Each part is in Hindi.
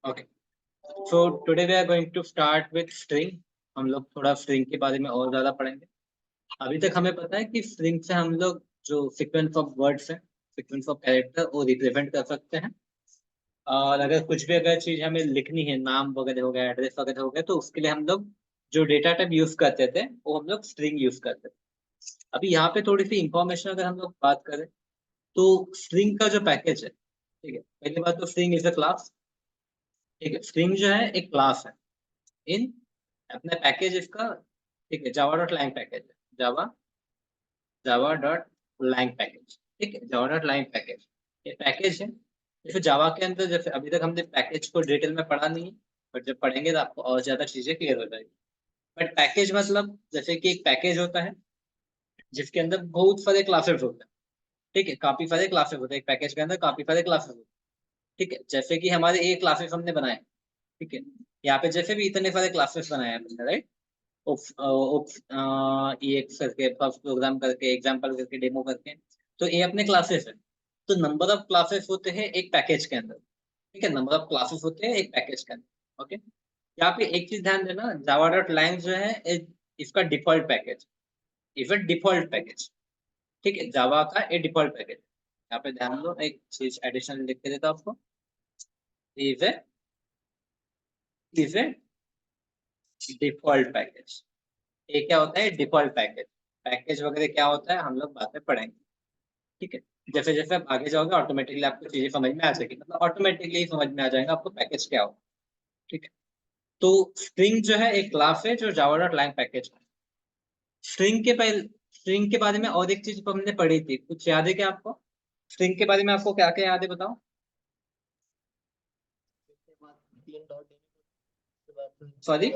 Okay, so today we are going to start with string. हम लोग थोड़ा स्ट्रिंग के बारे में और ज्यादा पढ़ेंगे। अभी तक हमें पता है कि स्ट्रिंग से हम लोग जो सीक्वेंस ऑफ वर्ड्स है, सीक्वेंस ऑफ कैरेक्टर, वो रिप्रेजेंट कर सकते हैं। और अगर कुछ भी अगर चीज हमें लिखनी है, नाम वगैरह हो गया, एड्रेस वगैरह हो गया, तो उसके लिए हम लोग जो डेटा टाइप यूज करते थे वो हम लोग स्ट्रिंग यूज करते थे। अभी यहाँ पे थोड़ी सी इंफॉर्मेशन अगर हम लोग बात करें, तो स्ट्रिंग का जो पैकेज है, ठीक है, पहली बात तो स्ट्रिंग इज अ क्लास। ठीक है, स्ट्रिंग जो है एक क्लास है इन अपने पैकेज इसका। ठीक है, जावा डॉट लैंग पैकेज है, जावा जावा डॉट लैंग पैकेज। ठीक है, जावा डॉट लैंग पैकेज ये पैकेज है। जैसे जावा के अंदर, जैसे अभी तक हमने पैकेज को डिटेल में पढ़ा नहीं है, बट जब पढ़ेंगे तो आपको और ज्यादा चीजें क्लियर हो जाएगी। बट पैकेज मतलब जैसे कि एक पैकेज होता है जिसके अंदर बहुत सारे क्लासेस होते हैं। ठीक है, काफी सारे क्लासेस होते हैं, एक पैकेज के अंदर काफी सारे क्लासेस होते हैं। ठीक है, जैसे कि हमारे ए क्लासेस हमने बनाए। ठीक है, यहाँ पे जैसे भी इतने सारे क्लासेस बनाए हैं हमने, राइट। EX करके, फर्स्ट प्रोग्राम करके, एग्जाम्पल करके, डेमो करके, तो ये अपने क्लासेस है। तो नंबर ऑफ क्लासेस होते हैं एक पैकेज के अंदर। ठीक है, नंबर ऑफ क्लासेस होते हैं एक पैकेज के अंदर। ओके, यहाँ पे एक चीज ध्यान देना, जावा डॉट लैंग जो है इसका default package, is a default package. ठीक है, जावा का एक डिफॉल्ट पैकेज। यहाँ पे ध्यान दो, एक चीज एडिशनल लिख के देता हूं आपको। Is a is a default package. ये क्या होता है? Default package. पैकेज वगैरह क्या होता है हम लोग बाद में पढ़ेंगे। ठीक है, जैसे जैसे आप आगे जाओगे ऑटोमेटिकली आपको चीजें समझ में आ जाएगी, मतलब ऑटोमेटिकली समझ में आ जाएगा आपको पैकेज क्या हो। ठीक है, तो स्ट्रिंग जो है एक क्लास है जो जावा डॉट लैंग पैकेज है। स्ट्रिंग के पहले, स्ट्रिंग के बारे में और एक चीज हमने पढ़ी थी, कुछ याद है क्या आपको? स्ट्रिंग के बारे में आपको क्या क्या याद है, बताओ। के बाद तीन डॉट के बाद सॉरी,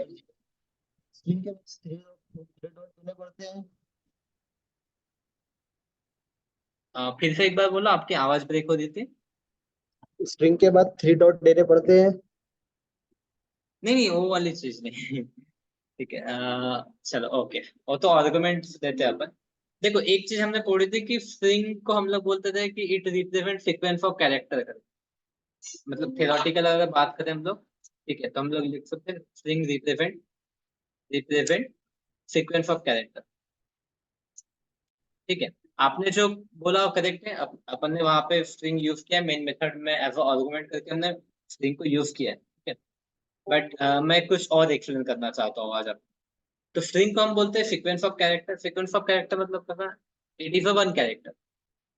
स्ट्रिंग के बाद थ्री डॉट देने पड़ते हैं। फिर से एक बार बोलो, आपकी आवाज ब्रेक हो रही थी। स्ट्रिंग के बाद थ्री डॉट देने पड़ते हैं। नहीं नहीं, वो वाली चीज नहीं। ठीक है, चलो ओके। वो तो आर्गुमेंट्स देते हैं अपन। देखो, एक चीज हमने पढ़ी थी कि स्ट्रिंग को हम लोग बोलते थे कि it represent sequence of character कर, मतलब थ्योरेटिकल अगर बात करें हम लोग। ठीक है, तो हम लोग लिख सकते हैं string represent represent sequence of character. ठीक है, आपने जो बोला वो करेक्ट है। अपन ने वहां पे स्ट्रिंग यूज किया मेन मेथड में, एज आर्गुमेंट करके हमने स्ट्रिंग को यूज किया है। ठीक है, बट मैं कुछ और एक्सप्लेन करना चाहता हूँ आज। तो स्ट्रिंग को हम बोलते हैं sequence of character. Sequence of character मतलब पता है, it is a one character,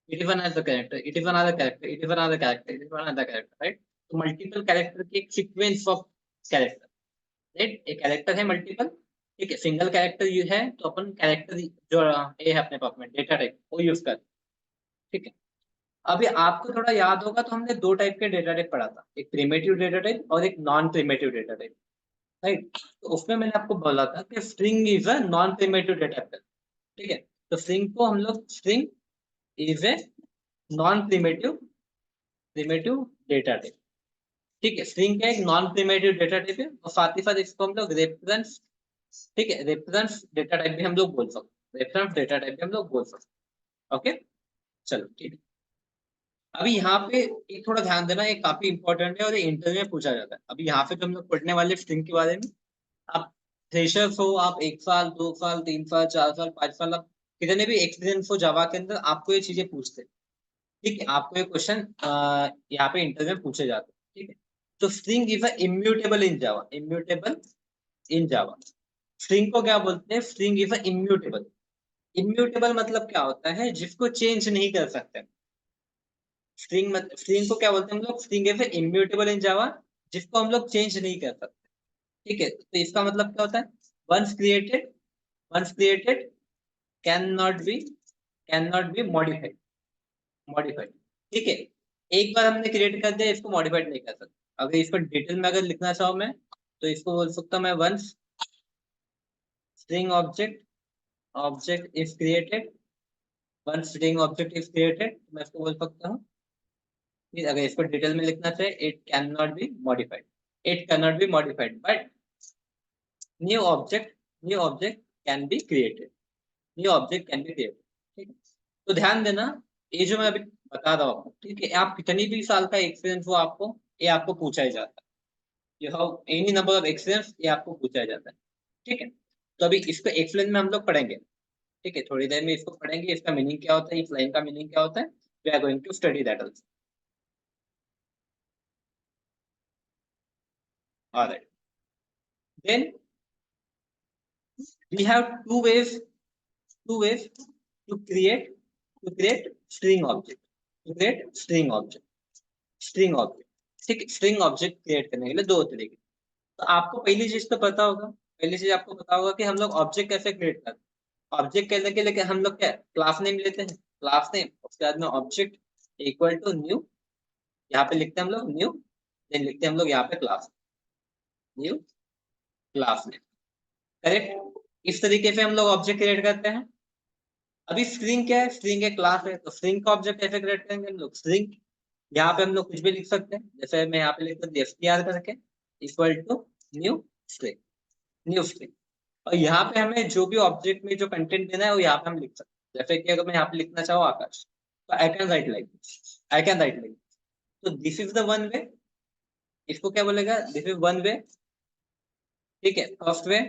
it is one as a character, it is another character, it is another character, it is another character, right. तो मल्टीपल कैरेक्टर की एक सीक्वेंस ऑफ कैरेक्टर, राइट। एक कैरेक्टर है मल्टीपल। ठीक है, सिंगल कैरेक्टर यू है तो अपन कैरेक्टर जो ये है अपने पास में डेटा टाइप वो यूज करते हैं। ठीक है, अभी आपको थोड़ा याद होगा तो हमने दो टाइप के डेटा टाइप पढ़ा था, एक प्रिमिटिव डेटा टाइप और एक non primitive data type, right. तो उसमें मैंने आपको बोला था कि string is a non primitive data type. ठीक है, तो स्ट्रिंग को हम लोग, string is a non primitive primitive data type. ठीक है, स्ट्रिंग का एक नॉन प्रिमिटिव डेटा टाइप है, और साथ ही साथ इसको हम लोग रेफरेंस, ठीक है, रेफरेंस डेटा टाइप भी हम लोग बोल सकते, रेफरेंस डेटा टाइप भी हम लोग बोल सकते। ओके, चलो ठीक है। अभी यहाँ पे एक थोड़ा ध्यान देना, ये काफी इंपॉर्टेंट है और ये इंटरव्यू में पूछा जाता है। अभी यहाँ पे जो हम लोग पढ़ने वाले स्ट्रिंग के बारे में, आप फ्रेशर्स हो, आप 1 साल 2 साल 3 साल 4 साल 5 साल, आप कितने भी एक्सपीरियंस हो जावा के अंदर, आपको ये चीजें पूछते हैं। ठीक है, आपको ये क्वेश्चन यहाँ पे इंटरव्यू में पूछे जाते हैं। ठीक है, तो string is a immutable in Java, immutable in Java. String को क्या बोलते हैं? String is a immutable. Immutable मतलब क्या होता है? जिसको चेंज नहीं कर सकते। स्ट्रिंग को क्या बोलते हैं हम लोग? स्ट्रिंग इज अ इम्यूटेबल इन जावा, जिसको हम लोग चेंज नहीं कर सकते। ठीक है, तो इसका मतलब क्या होता है? Once created, once created can not be, can not be modified, modified. ठीक है, एक बार हमने क्रिएट कर दिया, इसको मॉडिफाइड नहीं कर सकते। अगर इसको डिटेल में अगर लिखना चाहूँ मैं, तो इसको बोल सकता हूँ मैं, once string object, object is created, once string object is created, मैं इसको बोल सकता हूँ कि अगर इसको डिटेल में लिखना चाहिए, it can not be modified, it can not be modified, but new object, new object can be created, new object can be created. ठीक है, तो ध्यान देना, ये जो मैं अभी बता रहा हूँ, ठीक है, आप कितनी भी साल का एक्सपीरियंस हो आपको, ये आपको पूछा ही जाता है। You have any number of excellence, ये आपको पूछा जाता है। ठीक है, तो अभी इसको एक्सलेंस में हम लोग पढ़ेंगे। ठीक है, थोड़ी देर में इसको पढ़ेंगे, इसका मीनिंग क्या होता है, इस लाइन का मीनिंग क्या होता है। We are going to study that also. Alright, then we have two ways to create string object, to create string object। ठीक है, स्ट्रिंग ऑब्जेक्ट क्रिएट करने के लिए दो तरीके। तो आपको पहली चीज तो पता होगा, पहली चीज आपको पता होगा कि हम लोग ऑब्जेक्ट कैसे क्रिएट करते हैं। ऑब्जेक्ट करने के लिए हम लोग क्या क्लास नेम लेते हैं, क्लास नेम, उसके बाद में ऑब्जेक्ट इक्वल टू न्यू, यहाँ पे लिखते हैं हम लोग न्यू, देन लिखते हैं हम लोग यहाँ पे class, new class name. Correct, इस तरीके से हम लोग ऑब्जेक्ट क्रिएट करते हैं। अभी स्ट्रिंग क्या है, स्ट्रिंग एक क्लास है, तो स्ट्रिंग का ऑब्जेक्ट कैसे क्रिएट करेंगे हम लोग। स्ट्रिंग यहाँ पे हम लोग कुछ भी लिख सकते हैं, जैसे मैं यहाँ पे लिखता हूँ str करके equal to new string, new string. और यहाँ पे हमें जो भी ऑब्जेक्ट में जो कंटेंट देना है वो यहाँ पे हम लिख सकते हैं। जैसे कि अगर मैं यहाँ पे लिखना चाहूँ आकाश, तो I can write like, I can write like. तो this is the one way, इसको क्या बोलेगा, दिस इज वन वे। ठीक है, फर्स्ट वे,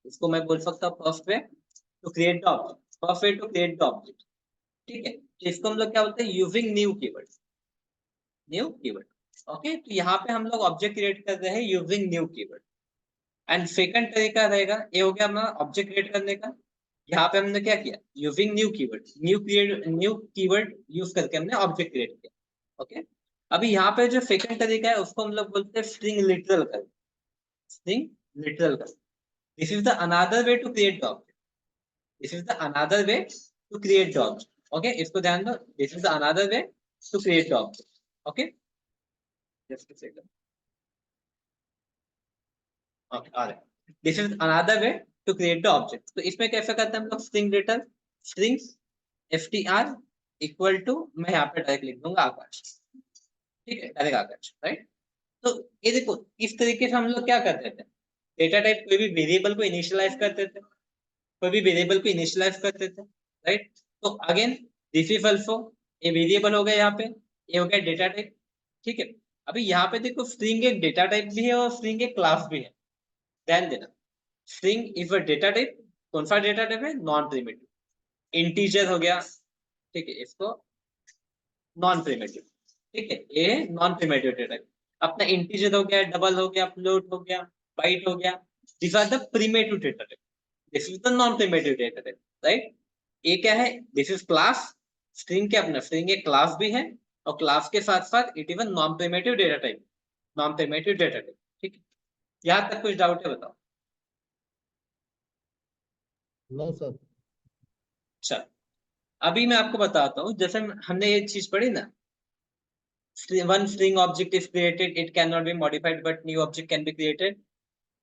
इसको मैं बोल सकता हूँ first way to create the object, first way to create the object. ठीक है, तो इसको हम लोग क्या बोलते हैं, using new keyword, new keyword. Okay, तो यहाँ पे हम लोग ऑब्जेक्ट क्रिएट कर रहे हैं using new keyword. And second तरीका रहेगा, ये हो गया हमारा ऑब्जेक्ट क्रिएट करने का। यहाँ पे हमने क्या किया, using new keyword, new keyword use करके हमने ऑब्जेक्ट क्रिएट किया। ओके, अभी यहाँ पे जो सेकंड तरीका है उसको हम लोग बोलते हैं स्ट्रिंग लिटरल कर, स्ट्रिंग लिटरल कर। This is the another way to create the object, this is the another way to create the object. Okay, इसको ध्यान दो, this is the another way to create the object. Okay, just a second. Okay, alright, this is another way to create the object. तो इसमें कैसे करते हैं हम लोग, string return, strings str equal to, मैं यहाँ पे डायरेक्ट लिख दूंगा आकाश। ठीक है, डायरेक्ट आकाश, राइट। तो ये देखो, इस तरीके से हम लोग क्या करते थे, डेटा टाइप कोई भी वेरिएबल को इनिशियलाइज करते थे, कोई भी वेरिएबल को इनिशियलाइज करते थे, राइट। तो अगेन दिस इज अल्सो ये वेरिएबल हो गया, यहाँ पे ये हो गया डेटा टाइप। ठीक है, अभी यहाँ पे देखो स्ट्रिंग एक डेटा टाइप भी है और स्ट्रिंग एक क्लास भी है, ध्यान देना। String is a data type, कौन सा डेटा टाइप है, नॉन प्रिमिटिव, इंटीजर हो गया। ठीक है, इसको नॉन प्रिमिटिव, ठीक है, ये नॉन प्रिमिटिव डेटा टाइप। अपना इंटीजर हो गया, डबल हो गया, फ्लोट हो गया, बाइट हो गया, this are the primitive data type, this is the non primitive data type, right. ये क्या है, दिस इज क्लास। स्ट्रिंग क्या, अपना स्ट्रिंग एक क्लास भी है, और क्लास के साथ साथ it is non primitive data type, non primitive data type. ठीक है, यहाँ तक कुछ डाउट है, बताओ। No sir. अच्छा, अभी मैं आपको बताता हूँ, जैसे हमने ये चीज पढ़ी ना, one string object is created, it cannot be modified, but new object can be created.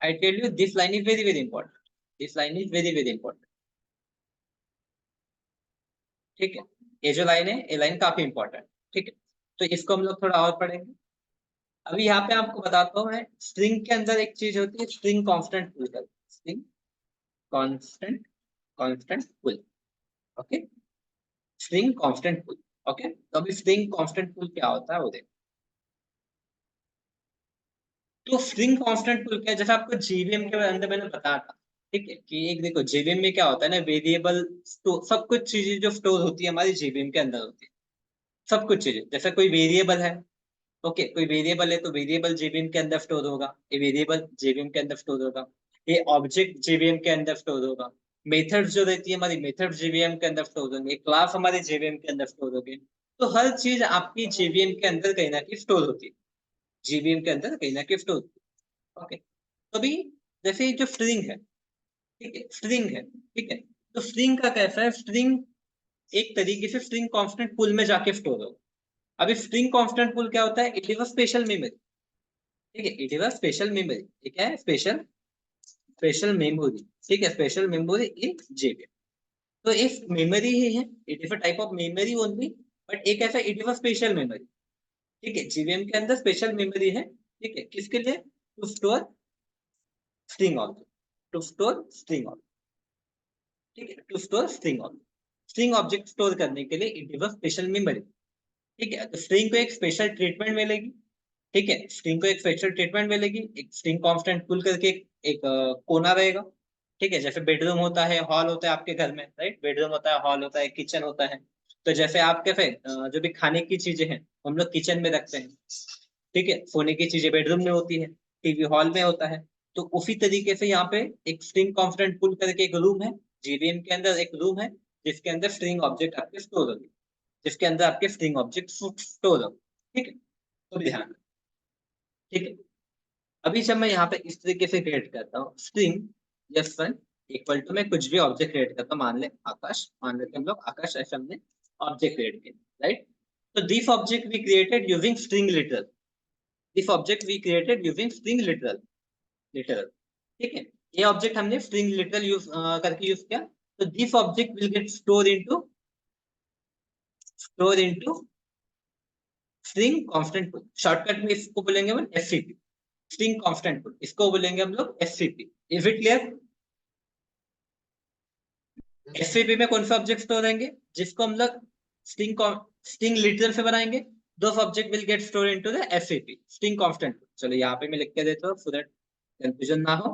I tell you, this line is very important, this line is very important। ठीक है, ये जो लाइन है, ये लाइन काफी इंपॉर्टेंट। ठीक है, तो इसको हम लोग थोड़ा और पढ़ेंगे। अभी यहाँ पे आपको बताता हूँ मैं, स्ट्रिंग के अंदर एक चीज होती है स्ट्रिंग कांस्टेंट पुल कर, स्ट्रिंग कांस्टेंट, कांस्टेंट पुल। ओके, स्ट्रिंग कांस्टेंट पुल। ओके, तो अभी स्ट्रिंग कांस्टेंट पुल क्या होता है वो देखो। तो स्ट्रिंग कांस्टेंट पुल क्या है, जैसे आपको जेवीएम के अंदर मैंने बताया था। ठीक है, कि एक देखो जेवीएम में क्या होता है ना, वेरिएबल सब कुछ चीजें जो स्टोर होती है हमारी जेवीएम के अंदर होती है, सब कुछ चीजें। जैसे कोई वेरिएबल है, ओके, कोई वेरिएबल है तो वेरिएबल जेवीएम के अंदर स्टोर होगा, ये वेरिएबल जेवीएम के अंदर स्टोर होगा, ये ऑब्जेक्ट जेवीएम के अंदर स्टोर होगा, मेथड्स जो रहती है हमारी, मेथड जेवीएम के अंदर स्टोर होंगे, क्लास हमारे जेवीएम के अंदर स्टोर होंगे। तो हर चीज आपकी जेवीएम के अंदर कहीं ना कहीं स्टोर होती है, जेवीएम के अंदर कहीं ना कहीं स्टोर होती है। ओके, तो अभी जैसे ये जो स्ट्रिंग है, ठीक है, स्ट्रिंग है, ठीक है, तो स्ट्रिंग का कैसा है, स्ट्रिंग एक तरीके से स्ट्रिंग कांस्टेंट पूल में जाके स्टोर होगा। अभी स्ट्रिंग कांस्टेंट पूल क्या होता है, it is a special memory. ठीक है, it is a special memory, ठीक है, स्पेशल स्पेशल मेमोरी। ठीक है, स्पेशल मेमोरी इन जेवीएम। तो एक मेमोरी ही है, it is a type of memory only, but एक ऐसा it is a special memory. ठीक है, जेवीएम के अंदर स्पेशल मेमोरी है। ठीक है, किसके लिए, to store string object, to store string object. ठीक है, to store string object, string object store करने के लिए it is a special memory. ठीक है, तो स्ट्रिंग को एक स्पेशल ट्रीटमेंट मिलेगी। ठीक है, स्ट्रिंग को एक फेचर ट्रीटमेंट मिलेगी, एक स्ट्रिंग कांस्टेंट पुल करके एक कोना रहेगा। ठीक है, जैसे बेडरूम होता है, हॉल होता है आपके घर में, राइट, बेडरूम होता है, हॉल होता है, किचन होता है। तो जैसे आपके जो भी खाने की चीजें हैं हम लोग किचन में रखते हैं, ठीक है, सोने की चीजें बेडरूम में होती है, टीवी हॉल में होता है। तो उसी तरीके से यहाँ पे एक स्ट्रिंग कांस्टेंट पुल करके एक रूम है, जीवीएम के अंदर एक रूम है, जिसके अंदर स्ट्रिंग ऑब्जेक्ट आपके स्टोर होगी, जिसके अंदर आपके स्ट्रिंग ऑब्जेक्ट स्टोर होगी। ठीक है, तो ध्यान रखना, ठीक है। अभी जब मैं यहाँ पे इस तरीके से क्रिएट करता हूँ string F one equal to, मैं कुछ भी ऑब्जेक्ट क्रिएट करता हूँ, मान ले आकाश, मान लेते हैं हम लोग आकाश, ऐसे हमने ऑब्जेक्ट क्रिएट किया, राइट। तो this object we created using string literal, this object we created using string literal, literal. ठीक है, ये ऑब्जेक्ट हमने स्ट्रिंग लिटरल यूज करके यूज किया। तो this object will get store into string constant pool, shortcut में इसको बोलेंगे हम एससीपी, स्ट्रिंग कांस्टेंट पुल, इसको बोलेंगे हम लोग SCP. Is it clear? SCP में कौन सा ऑब्जेक्ट स्टोर रहेंगे, जिसको हम लोग स्ट्रिंग स्ट्रिंग लिटरल से बनाएंगे, those object will get store into the SCP, string constant pool. चलो यहाँ पे मैं लिख के देता हूँ सो दैट कंफ्यूजन ना हो।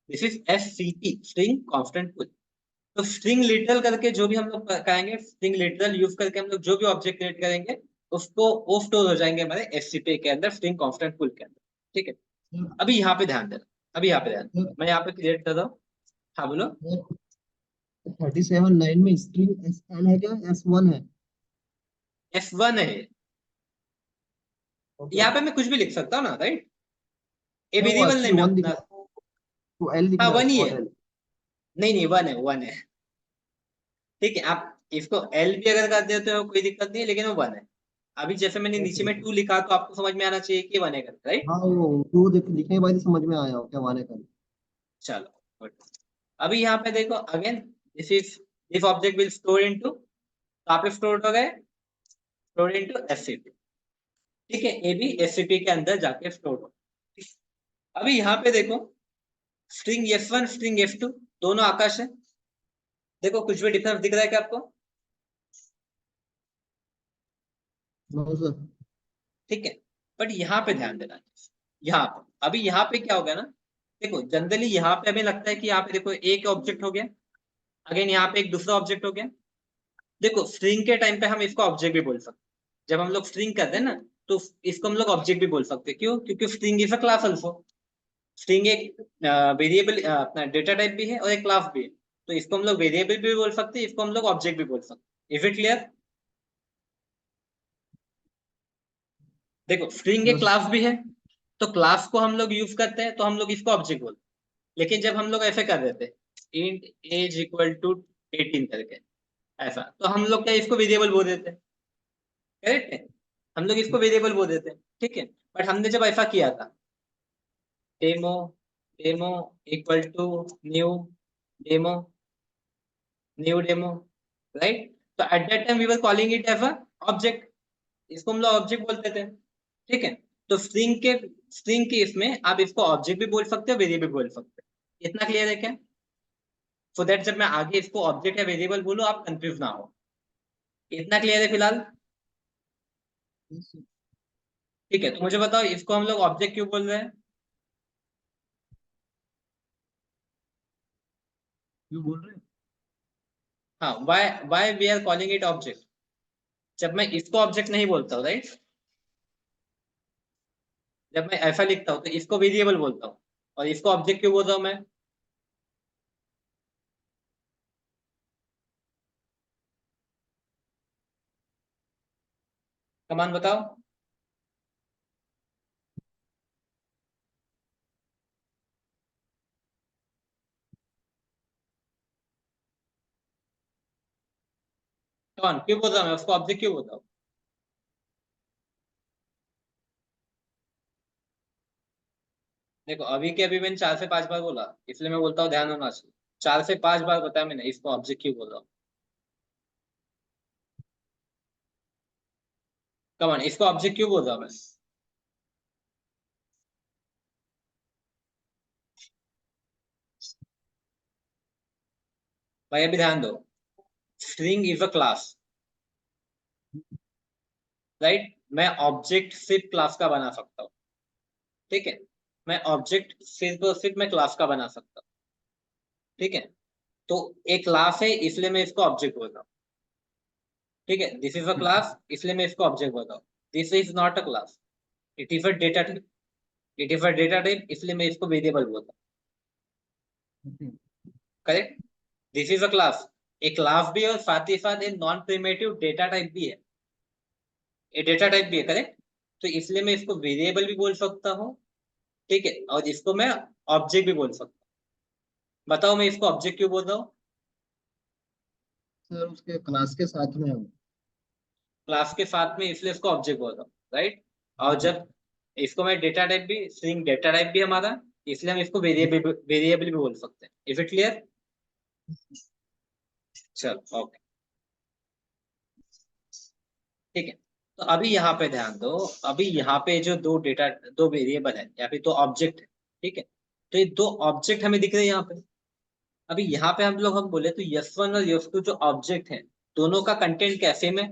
This is SCP, string constant pool. तो स्ट्रिंग लिटरल करके जो भी हम लोग करेंगे, स्ट्रिंग लिटरल यूज करके हम लोग जो भी ऑब्जेक्ट क्रिएट करेंगे, उसको वो स्टोर हो जाएंगे हमारे एससीपी के अंदर, स्ट्रिंग कांस्टेंट पुल के अंदर। ठीक है, अभी यहाँ पे ध्यान देना, अभी यहाँ पे ध्यान, मैं यहाँ पे क्रिएट कर रहा हूँ। हाँ बोलो। 37 लाइन में स्ट्रिंग एस एन है क्या एस वन है? F1 है, ओके यहाँ पे ओके। मैं कुछ भी लिख सकता हूँ ना, राइट, ए क्या वो वेरिएबल एक्चुअली नेम है वन दिख अपना। रहा है, तो एल दिख हाँ रहा है, वन ही है, स्मॉल एल। नहीं नहीं वन है, वन है। ठीक है, आप इसको एल भी अगर कर देते हो कोई दिक्कत नहीं है, लेकिन वो वन है। अभी जैसे मैंने नीचे ओके में ओके। टू लिखा, तो आपको समझ में आना चाहिए कि वन है करके, राइट। हाँ वो टू लिखने के बाद ही समझ में आया क्या वाने का। चलो good। अभी यहाँ पे देखो again, this object will store into, कहाँ पे स्टोर हो गए, स्टोर इनटू एससीपी। ठीक है, ये भी एससीपी के अंदर जाके स्टोर हो। अभी यहाँ पे देखो, string F one string F two दोनों आकाश है। देखो कुछ भी डिफरेंस दिख रहा है क्या आपको? No sir. ठीक है, बट यहाँ पे ध्यान देना, यहाँ पे अभी यहाँ पे क्या हो गया ना, देखो जनरली यहाँ पे हमें लगता है कि यहाँ पे देखो एक ऑब्जेक्ट हो गया, अगेन यहाँ पे एक दूसरा ऑब्जेक्ट हो गया। देखो स्ट्रिंग के टाइम पे हम इसको ऑब्जेक्ट भी बोल सकते हैं, जब हम लोग स्ट्रिंग करते हैं ना, तो इसको हम लोग ऑब्जेक्ट भी बोल सकते हैं। क्यों? क्योंकि string is a class also, string एक वेरिएबल अपना डेटा टाइप भी है और एक क्लास भी है। तो इसको हम लोग वेरिएबल भी बोल सकते हैं, इसको हम लोग ऑब्जेक्ट भी बोल सकते हैं। Is it clear? देखो स्ट्रिंग एक यस। क्लास भी है, तो क्लास को हम लोग यूज करते हैं, तो हम लोग इसको ऑब्जेक्ट बोलते हैं। लेकिन जब हम लोग ऐसे कर देते हैं इंट एज इक्वल टू 18 करके, ऐसा, तो हम लोग क्या इसको वेरिएबल बोल देते हैं, करेक्ट है, हम लोग इसको वेरिएबल बोल देते हैं। ठीक है, बट हमने जब ऐसा किया था, demo demo equal to new demo, new demo, right, तो at that time we were calling it as a object, इसको हम लोग ऑब्जेक्ट बोलते थे। ठीक है, तो स्ट्रिंग के इसमें आप इसको ऑब्जेक्ट भी बोल सकते हो, वेरिएबल भी बोल सकते हो। इतना क्लियर है क्या? सो दैट जब मैं आगे इसको ऑब्जेक्ट या वेरिएबल बोलूं आप कंफ्यूज ना हो। इतना क्लियर है फिलहाल? ठीक है, तो मुझे बताओ इसको हम लोग ऑब्जेक्ट क्यों बोल रहे हैं? क्यों बोल रहे हैं? हाँ, why why we are calling it object, जब मैं इसको ऑब्जेक्ट नहीं बोलता हूँ, राइट, जब मैं ऐसा लिखता हूँ तो इसको वेरिएबल बोलता हूँ, और इसको ऑब्जेक्ट क्यों बोल रहा हूँ मैं? कमान बताओ। कौन क्यों बोल रहा हूँ मैं उसको ऑब्जेक्ट क्यों बोलता हूँ? देखो अभी के अभी मैंने 4 से 5 बार बोला, इसलिए मैं बोलता हूँ ध्यान होना चाहिए। 4 से 5 बार बताया मैंने इसको ऑब्जेक्ट क्यों बोल रहा हूँ। कमान इसको ऑब्जेक्ट क्यों बोल रहा हूँ मैं? भाई अभी ध्यान दो, string is a class, right, मैं ऑब्जेक्ट सिर्फ क्लास का बना सकता हूँ। ठीक है। मैं ऑब्जेक्ट सिर्फ और सिर्फ मैं क्लास का बना सकता हूँ। ठीक है। तो एक क्लास है इसलिए मैं इसको ऑब्जेक्ट बोल रहा हूँ। ठीक है, दिस इज अ क्लास इसलिए मैं इसको ऑब्जेक्ट बोल रहा हूँ। This is not a class, it is a data type. It is a data type इसलिए मैं इसको वेरिएबल बोलता हूँ। Correct. This is a class, एक क्लास भी है और साथ ही साथ एक नॉन प्रिमिटिव डेटा टाइप भी है। ये डेटा टाइप भी है, करेक्ट। तो इसलिए मैं इसको वेरिएबल भी बोल सकता हूँ। ठीक है, और इसको मैं ऑब्जेक्ट भी बोल सकता हूँ। बताओ मैं इसको ऑब्जेक्ट क्यों बोल रहा हूँ? सर उसके क्लास के साथ में हो। क्लास के साथ में इसलिए इसको ऑब्जेक्ट बोल रहा हूँ, राइट। और जब इसको मैं डेटा टाइप भी, स्ट्रिंग डेटा टाइप भी हमारा, इसलिए हम इसको वेरिएबल वेरिएबल भी बोल सकते हैं। Is it clear? चलो ओके। ठीक है। तो अभी यहाँ पे ध्यान दो। अभी यहाँ पे जो दो वेरिएबल है या फिर दो ऑब्जेक्ट है। ठीक है। तो ये दो ऑब्जेक्ट हमें दिख रहे हैं यहाँ पे। अभी यहाँ पे हम बोले तो यस1 और यस2 जो ऑब्जेक्ट है, दोनों का कंटेंट क्या सेम है?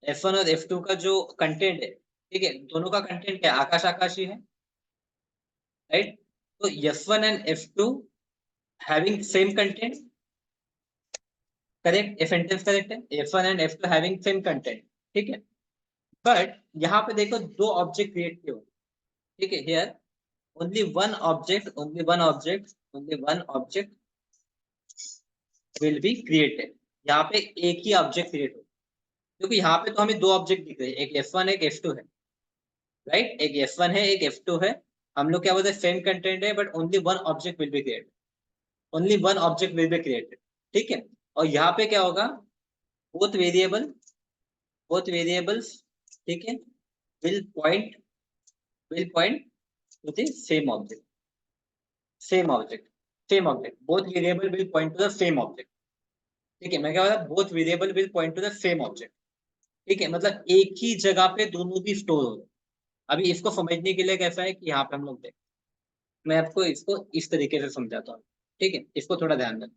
F1 और F2 का जो कंटेंट है, ठीक है, दोनों का कंटेंट क्या आकाश आकाशी है, राइट। तो F1 and F2 having same content, correct. ये सेंटेंस करेक्ट है, F1 and F2 having same content. ठीक है। बट यहाँ पे देखो दो ऑब्जेक्ट क्रिएट किए हो। ठीक है, here only one object, only one object, only one object will be created. यहाँ पे एक ही ऑब्जेक्ट क्रिएट हो, क्योंकि यहाँ पे तो हमें दो ऑब्जेक्ट दिख रहे हैं, एक F1 एक F2 है, राइट। एक F1 है एक F2 है। हम लोग क्या बोलते हैं, सेम कंटेंट है but only one object will be created. Only one object will be created. ठीक है। और यहाँ पे क्या होगा, बोथ वेरिएबल, बोथ वेरिएबल्स, ठीक है, will point, will point two the same object, same object, same object. Both variable will point two the same object. ठीक है, मैं क्या बोला, both variable will point two the same object. ठीक है, मतलब एक ही जगह पे दोनों भी स्टोर हो। अभी इसको समझने के लिए कैसा है कि यहाँ पे हम लोग देखें, मैं आपको इसको इस तरीके से समझाता हूँ। ठीक है, इसको थोड़ा ध्यान देना।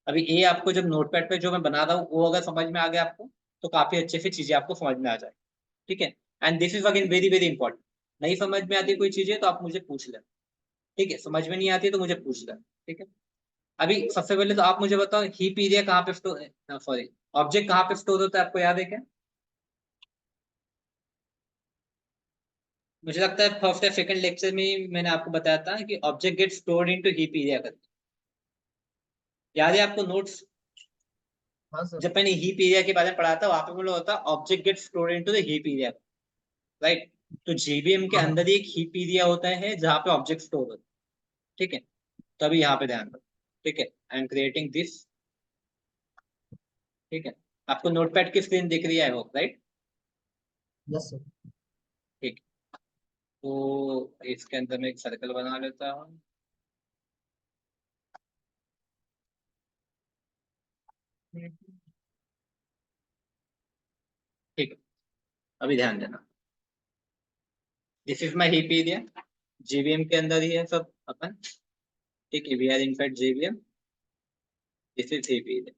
अभी ये आपको जब नोटपैड पे जो मैं बना रहा हूँ वो अगर समझ में आ गया आपको, तो काफी अच्छे से चीजें आपको समझ में आ जाए। ठीक है। And this is again very very important. नहीं समझ में आती कोई चीजें तो आप मुझे पूछ लें। ठीक है, समझ में नहीं आती तो मुझे पूछ लें। ठीक है। अभी सबसे पहले तो आप मुझे बताओ, हीप एरिया कहाँ पे स्टोर, सॉरी, ऑब्जेक्ट कहाँ पे स्टोर होता है, आपको याद है क्या? मुझे लगता है फर्स्ट या सेकंड लेक्चर में ही मैंने आपको बताया था कि object get stored into heap area करके। याद है आपको नोट्स? हाँ सर। जब मैंने हीप एरिया के बारे में पढ़ा था वहां पे बोला होता object get stored into the heap area, right. तो जेवीएम के हाँ अंदर ही एक हीप एरिया होता है जहाँ पे ऑब्जेक्ट स्टोर होता है। ठीक है। तो अभी यहाँ पे ध्यान दो। ठीक है, आई एम क्रिएटिंग दिस। ठीक है, आपको नोटपैड की स्क्रीन दिख रही है, I hope, right. Yes sir. ठीक। तो इसके अंदर मैं एक सर्कल बना लेता हूँ। ठीक है, अभी ध्यान देना, this is my heap area. JVM के अंदर ही है सब अपन। ठीक है, we are in fact JVM. This is heap area.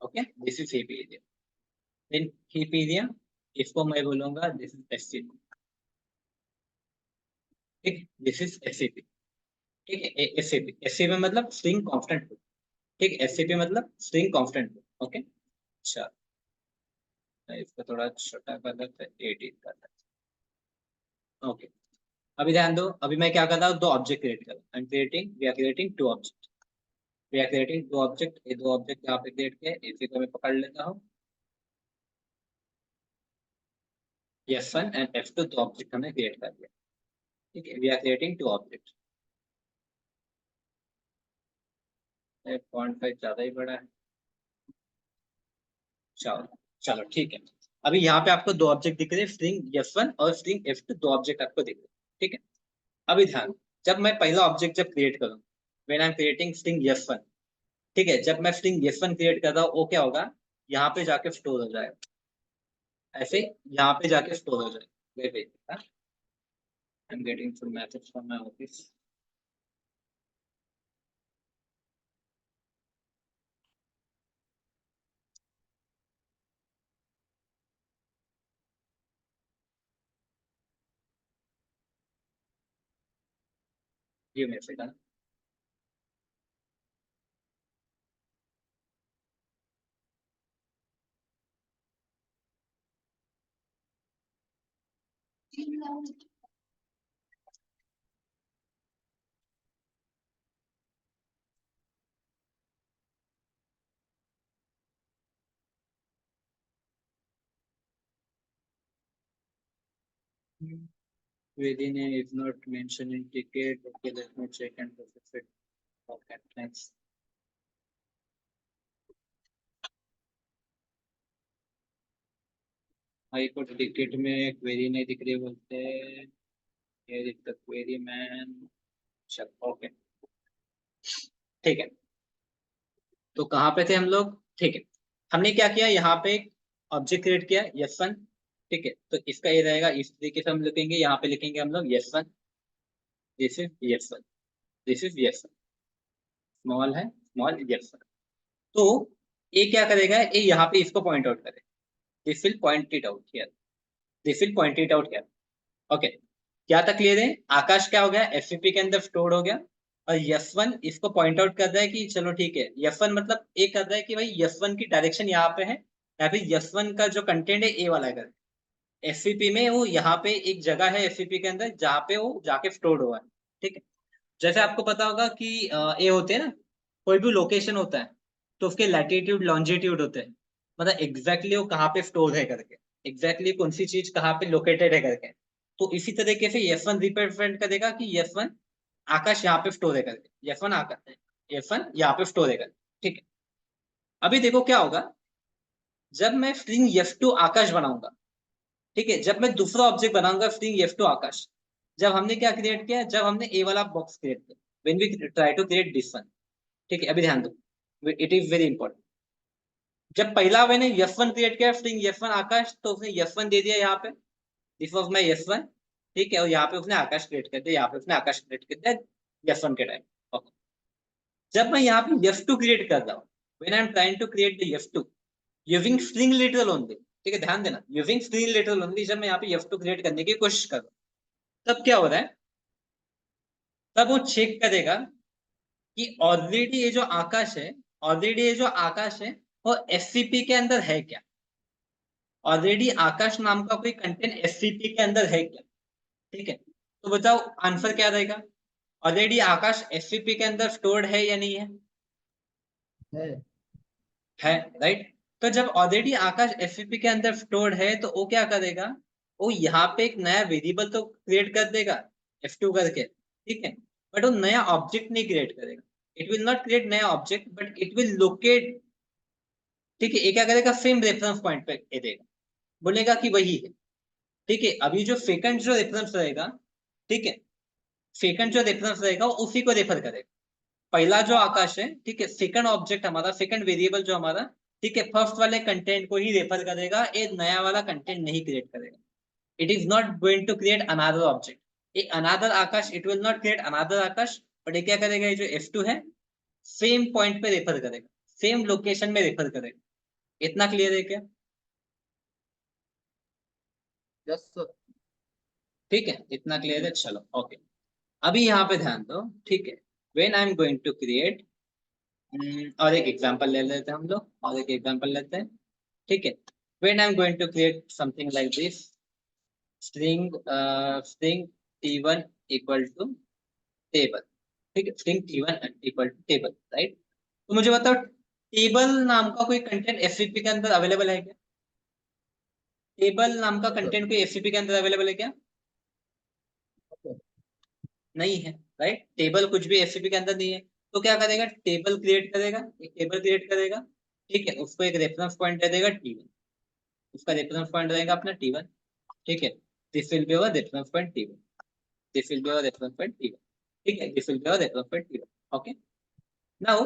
Okay, this is heap area. Then heap area, इसको मैं बोलूंगा दिस इज एससीपी। ठीक, दिस इज एससीपी। ठीक है, एससीपी, एससीपी मतलब स्ट्रिंग कांस्टेंट। ठीक, एससीपी मतलब स्ट्रिंग कांस्टेंट। ओके। अच्छा, मैं इसको थोड़ा छोटा कर देते हैं, 18 कर देते हैं। ओके। अभी ध्यान दो, अभी मैं क्या कर रहा हूँ, दो ऑब्जेक्ट क्रिएट कर रहा हूँ। I am creating, we are creating two object. We are creating two object, ये दो ऑब्जेक्ट यहाँ पे क्रिएट किए, इसी को मैं पकड़ लेता हूँ। F1 एंड F2 दो ऑब्जेक्ट हमने क्रिएट कर दिया। ठीक है, we are creating two object. Font size ज्यादा ही बड़ा है। चलो, चलो ठीक है। अभी यहाँ पे आपको दो ऑब्जेक्ट दिख रहे हैं, स्ट्रिंग F1 और स्ट्रिंग F2, दो ऑब्जेक्ट आपको दिख रहे हैं। ठीक है। अभी ध्यान, जब मैं पहला ऑब्जेक्ट जब क्रिएट करूँ, when I am creating string F1, ठीक है, जब मैं स्ट्रिंग F1 क्रिएट कर रहा हूँ वो क्या होगा, यहाँ पे जाके स्टोर हो जाएगा। ऐसे यहाँ पे जाके स्टोर हो जाएगा। Wait wait, I am getting some message from my office. Give me a second. Within is not mentioned in ticket. Okay, let me check and process it. Okay, thanks. High court ticket में क्वेरी नहीं दिख रही बोलते, ये दिख द क्वेरी मैन। ओके, ठीक है। तो कहाँ पे थे हम लोग? ठीक है, हमने क्या किया, यहाँ पे एक ऑब्जेक्ट क्रिएट किया S1। ठीक है, तो इसका ये रहेगा, इस तरीके से हम लिखेंगे, यहाँ पे लिखेंगे हम लोग S1, this is S1, this is S1, small है स्मॉल S1। तो ये क्या करेगा, ये यहाँ पे इसको पॉइंट आउट करेगा, this will point it out here, this will point it out here. Okay, क्या तक क्लियर है? आकाश क्या हो गया, एफसीपी के अंदर स्टोर हो गया, और S1 इसको पॉइंट आउट कर रहा है कि चलो ठीक है, S1 मतलब ये कर रहा है कि भाई S1 की डायरेक्शन यहाँ पे है, या फिर S1 का जो कंटेंट है ए वाला है। एफसीपी में वो यहाँ पे एक जगह है एफसीपी के अंदर जहाँ पे वो जाके स्टोर हुआ है। ठीक है, जैसे आपको पता होगा कि ये होते हैं ना, कोई भी लोकेशन होता है तो उसके लैटिट्यूड लॉन्जिट्यूड होते हैं, मतलब एग्जैक्टली वो कहाँ पे स्टोर है करके, एग्जैक्टली कौन सी चीज कहाँ पे लोकेटेड है करके। तो इसी तरीके से S1 रिप्रेजेंट करेगा कि S1 आकाश यहाँ पे स्टोर है करके, S1 आकाश, S1 यहाँ पे स्टोर है करके। ठीक है, अभी देखो क्या होगा, जब मैं स्ट्रिंग F2 आकाश बनाऊंगा, ठीक है, जब मैं दूसरा ऑब्जेक्ट बनाऊंगा स्ट्रिंग F2 आकाश, जब हमने क्या क्रिएट किया, जब हमने ए वाला बॉक्स क्रिएट किया, when we try to create this one. ठीक है, अभी ध्यान दो, इट इज वेरी इंपॉर्टेंट। जब पहला मैंने S1 क्रिएट किया स्ट्रिंग S1 आकाश, तो उसने S1 दे दिया यहाँ पे, दिस वाज माय S1। ठीक है, और यहाँ पे उसने आकाश क्रिएट कर दिया, यहाँ पे उसने आकाश क्रिएट कर दिया S1 के टाइम। ओके, जब मैं यहाँ पे F2 क्रिएट कर रहा हूँ, when I am trying to create the F2 using string literal only, ठीक है, ध्यान देना, यूजिंग स्ट्रिंग लिटरल ओनली, जब मैं यहाँ पे F2 क्रिएट करने की कोशिश कर रहा हूँ, तब क्या हो रहा है, तब वो चेक करेगा कि ऑलरेडी ये जो आकाश है, ऑलरेडी ये जो आकाश है वो एससीपी के अंदर है क्या, ऑलरेडी आकाश नाम का कोई कंटेंट एससीपी के अंदर है क्या। ठीक है, तो बताओ आंसर क्या रहेगा, ऑलरेडी आकाश एससीपी के अंदर स्टोर्ड है या नहीं है? है। है, राइट। तो जब ऑलरेडी आकाश एससीपी के अंदर स्टोर्ड है, तो वो क्या करेगा, वो यहाँ पे एक नया वेरिएबल तो क्रिएट कर देगा F2 करके, ठीक है, बट वो नया ऑब्जेक्ट नहीं क्रिएट करेगा, इट विल नॉट क्रिएट नया object, but it will locate. ठीक है, ये क्या करेगा, सेम रेफरेंस पॉइंट पे ये देगा, बोलेगा कि वही है। ठीक है, अभी जो सेकंड जो रेफरेंस रहेगा, ठीक है, सेकंड जो रेफरेंस रहेगा वो उसी को रेफर करेगा। पहला जो आकाश है, ठीक है, सेकंड ऑब्जेक्ट हमारा, सेकंड वेरिएबल जो हमारा, ठीक है, फर्स्ट वाले कंटेंट को ही रेफर करेगा, ये नया वाला कंटेंट नहीं क्रिएट करेगा। It is not going to create another object, ये another Akash, it will not create another Akash, but ये क्या करेगा, ये जो F2 है सेम पॉइंट पे रेफर करेगा, सेम लोकेशन में रेफर करेगा। इतना क्लियर है क्या? Yes sir. ठीक है, इतना क्लियर है, चलो ओके। अभी यहाँ पे ध्यान दो, ठीक है, when I am going to create, और एक एग्जांपल ले लेते हैं हम लोग, और एक एग्जांपल लेते हैं। ठीक है, when I am going to create something like this, string T1 equal to table. ठीक है, string T1 equal to table, right. तो मुझे बताओ, टेबल नाम का कोई कंटेंट एफसीपी के अंदर अवेलेबल है क्या? टेबल नाम का सर कंटेंट कोई एफसीपी के अंदर अवेलेबल है क्या? नहीं है, राइट, टेबल कुछ भी एफसीपी के अंदर नहीं है। तो क्या करेगा, टेबल क्रिएट करेगा, एक टेबल क्रिएट करेगा, ठीक है, उसको एक रेफरेंस पॉइंट दे देगा T1, उसका रेफरेंस पॉइंट रहेगा अपना T1। ठीक है, this will be our reference point T1, this will be our reference point T1। ठीक है, this will be our reference point T1। Okay, now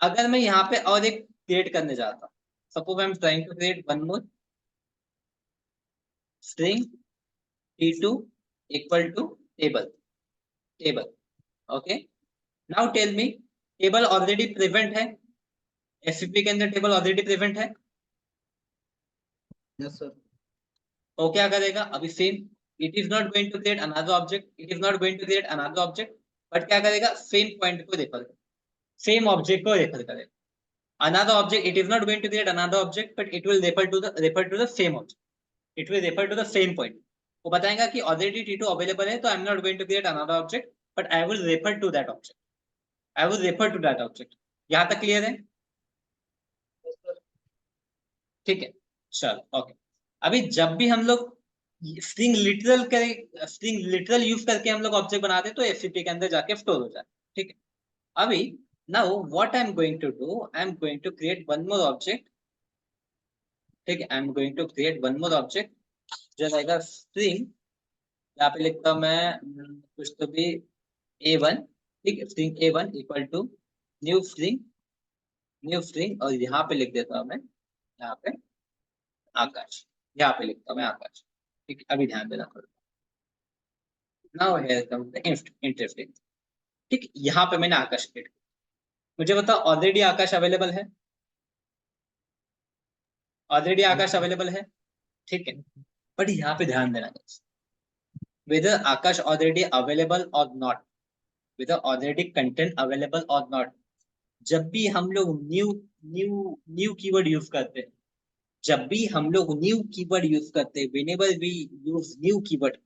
अगर मैं यहाँ पे और एक क्रिएट करने जाता हूँ, suppose I am trying to create one more string T2 equal to table, table. Okay, now tell me, table already present है, एससीपी के अंदर टेबल ऑलरेडी प्रेजेंट है। Yes sir. तो क्या करेगा, अभी same, it is not going to create another object, it is not going to create another object, but क्या करेगा, सेम पॉइंट को रेफर, सेम ऑब्जेक्ट को रेफर करेगा। another object, it is not going to create another object, but it will refer to the same object, it will refer to the same point। वो बताएगा कि already T2 available है, तो I'm not going to create another object, but I will refer to that object, I will refer to that object। यहाँ तक क्लियर है? ठीक है, चलो ओके। अभी जब भी हम लोग स्ट्रिंग लिटरल करें, स्ट्रिंग लिटरल यूज करके हम लोग ऑब्जेक्ट बनाते हैं, तो एफसीपी के अंदर जाके स्टोर हो जाए। ठीक है, अभी now what I am going to do, I am going to create one more object. ठीक है, I am going to create one more object जो रहेगा स्ट्रिंग, यहाँ पे लिखता हूं मैं कुछ तो भी A1। ठीक है, string A1 equal to new string, new string, और यहाँ पे लिख देता हूं मैं, यहाँ पे आकाश, यहाँ पे लिखता हूं मैं आकाश। ठीक है, अभी ध्यान देना थोड़ा। Now here comes the interesting. ठीक, यहाँ पे मैंने आकाश क्रिएट किया। मुझे बताओ ऑलरेडी आकाश अवेलेबल है, ऑलरेडी आकाश अवेलेबल है। ठीक है, बट यहाँ पे ध्यान देना, whether आकाश ऑलरेडी अवेलेबल और not, whether already content available or not, जब भी हम लोग new new new keyword use करते हैं, जब भी हम लोग न्यू कीवर्ड यूज करते हैं, whenever we use new keyword,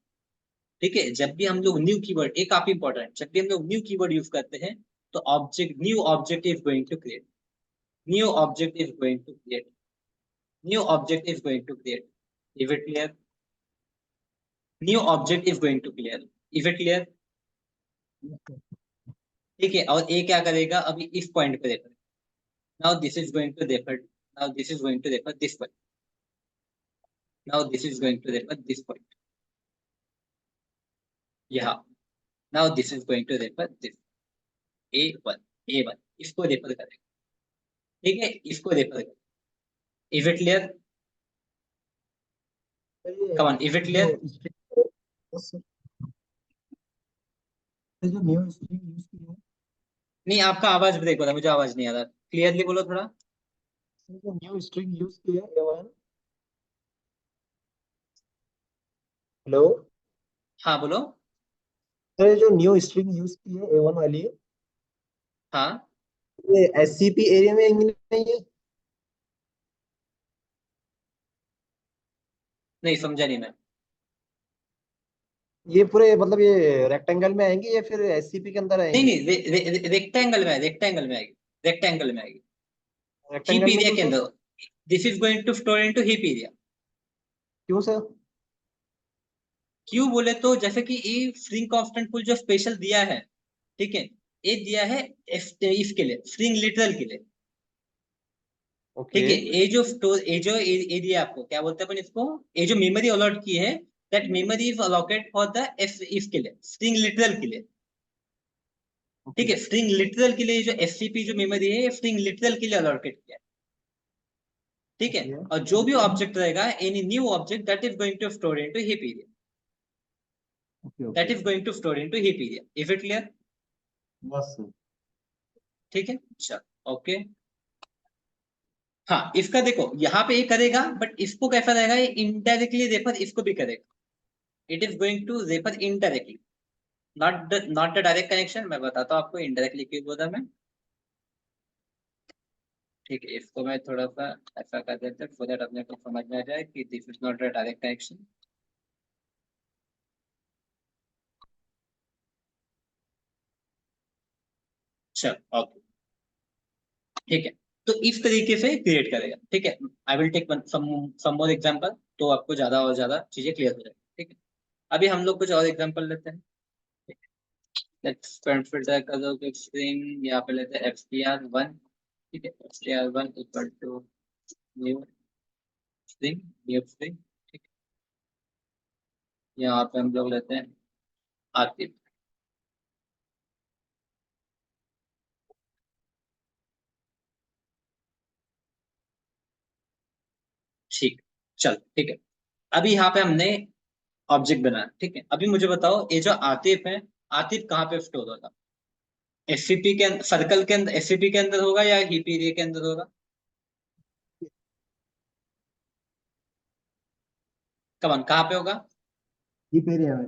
ठीक है, जब भी हम लोग न्यू कीवर्ड, ये काफी इंपॉर्टेंट, जब भी हम लोग न्यू कीवर्ड यूज करते हैं, तो object, new object is going to create, new object is going to create, new object is going to create. Is it clear? New object is going to clear, is it clear? ठीक है, और ये क्या करेगा, अभी इस पॉइंट पे देखो, now this is going to refer, now this is going to refer this point, now this is going to refer this point, yeah, now this is going to refer this A1, A1 इसको रेफर करेगा। ठीक है, इसको रेफर करेगा। Is it clear? Come on, is it clear? जो न्यू स्ट्रिंग यूज की है, नहीं, आपका आवाज ब्रेक हो रहा है, मुझे आवाज नहीं आ रहा, क्लियरली बोलो थोड़ा। जो न्यू स्ट्रिंग यूज की है A1, हेलो, हाँ बोलो। अरे जो न्यू स्ट्रिंग यूज की है A1 वाली, हाँ, ये एससीपी एरिया में आएंगी नहीं है? नहीं समझा नहीं मैं। ये पूरे मतलब ये रेक्टेंगल में आएंगी या फिर एससीपी के अंदर नहीं आएंगी? नहीं, रेक्टेंगल में, रेक्टेंगल में आएगी, रेक्टेंगल में आएगी, हीप रेक्टेंगल में एरिया क्यों के सर? अंदर। This is going to store into heap area. क्यों सर? क्यों बोले तो, जैसे कि ये स्ट्रिंग कांस्टेंट पुल जो स्पेशल दिया है, ठीक है, ये दिया है इसके लिए, स्ट्रिंग लिटरल के लिए। ओके, ठीक है, ये जो स्टोर, ये जो ये दिया आपको, क्या बोलते हैं अपन इसको, ये जो मेमोरी अलॉट की है, that memory is allocate for the इसके लिए, स्ट्रिंग लिटरल के लिए। ठीक ओके, है, स्ट्रिंग लिटरल के लिए जो एससीपी जो मेमोरी है, स्ट्रिंग लिटरल के लिए अलॉकेट किया है। ठीक है, ओके, और जो भी ऑब्जेक्ट रहेगा, any new object that is going to store into heap area, okay, that okay, is going to store into heap area. Is it clear? बस सर। ठीक है, चलो ओके। हाँ, इसका देखो यहाँ पे ये करेगा, बट इसको कैसा रहेगा, ये इनडायरेक्टली रेफर इसको भी करेगा, it is going to refer indirectly, not the direct connection. मैं बताता हूँ आपको इनडायरेक्टली क्यों बोला मैं। ठीक है, इसको मैं थोड़ा सा ऐसा कर देते हैं, सो दैट अपने को समझ में आ जाए कि this is not the direct connection. चलो ओके, ठीक है, तो इस तरीके से क्रिएट करेगा। ठीक है, I will take some more example, तो आपको ज्यादा और ज्यादा चीजें क्लियर हो जाएगी। ठीक है, अभी हम लोग कुछ और एग्जांपल लेते हैं। लेट्स फिल्टर कर दो कि स्ट्रिंग, यहाँ पे लेते हैं str1। ठीक है, str1 equal to new string, new string. ठीक है, यहाँ पे हम लोग लेते हैं आतिफ। ठीक, चल ठीक है, अभी यहाँ पे हमने ऑब्जेक्ट बनाया। ठीक है, अभी मुझे बताओ, ये जो आतिफ है, आतिफ कहाँ पे स्टोर होगा? एससीपी के अंदर, सर्कल के अंदर, एससीपी के अंदर होगा या हीप एरिया के अंदर होगा? कमान कहाँ पे होगा? हीप एरिया में।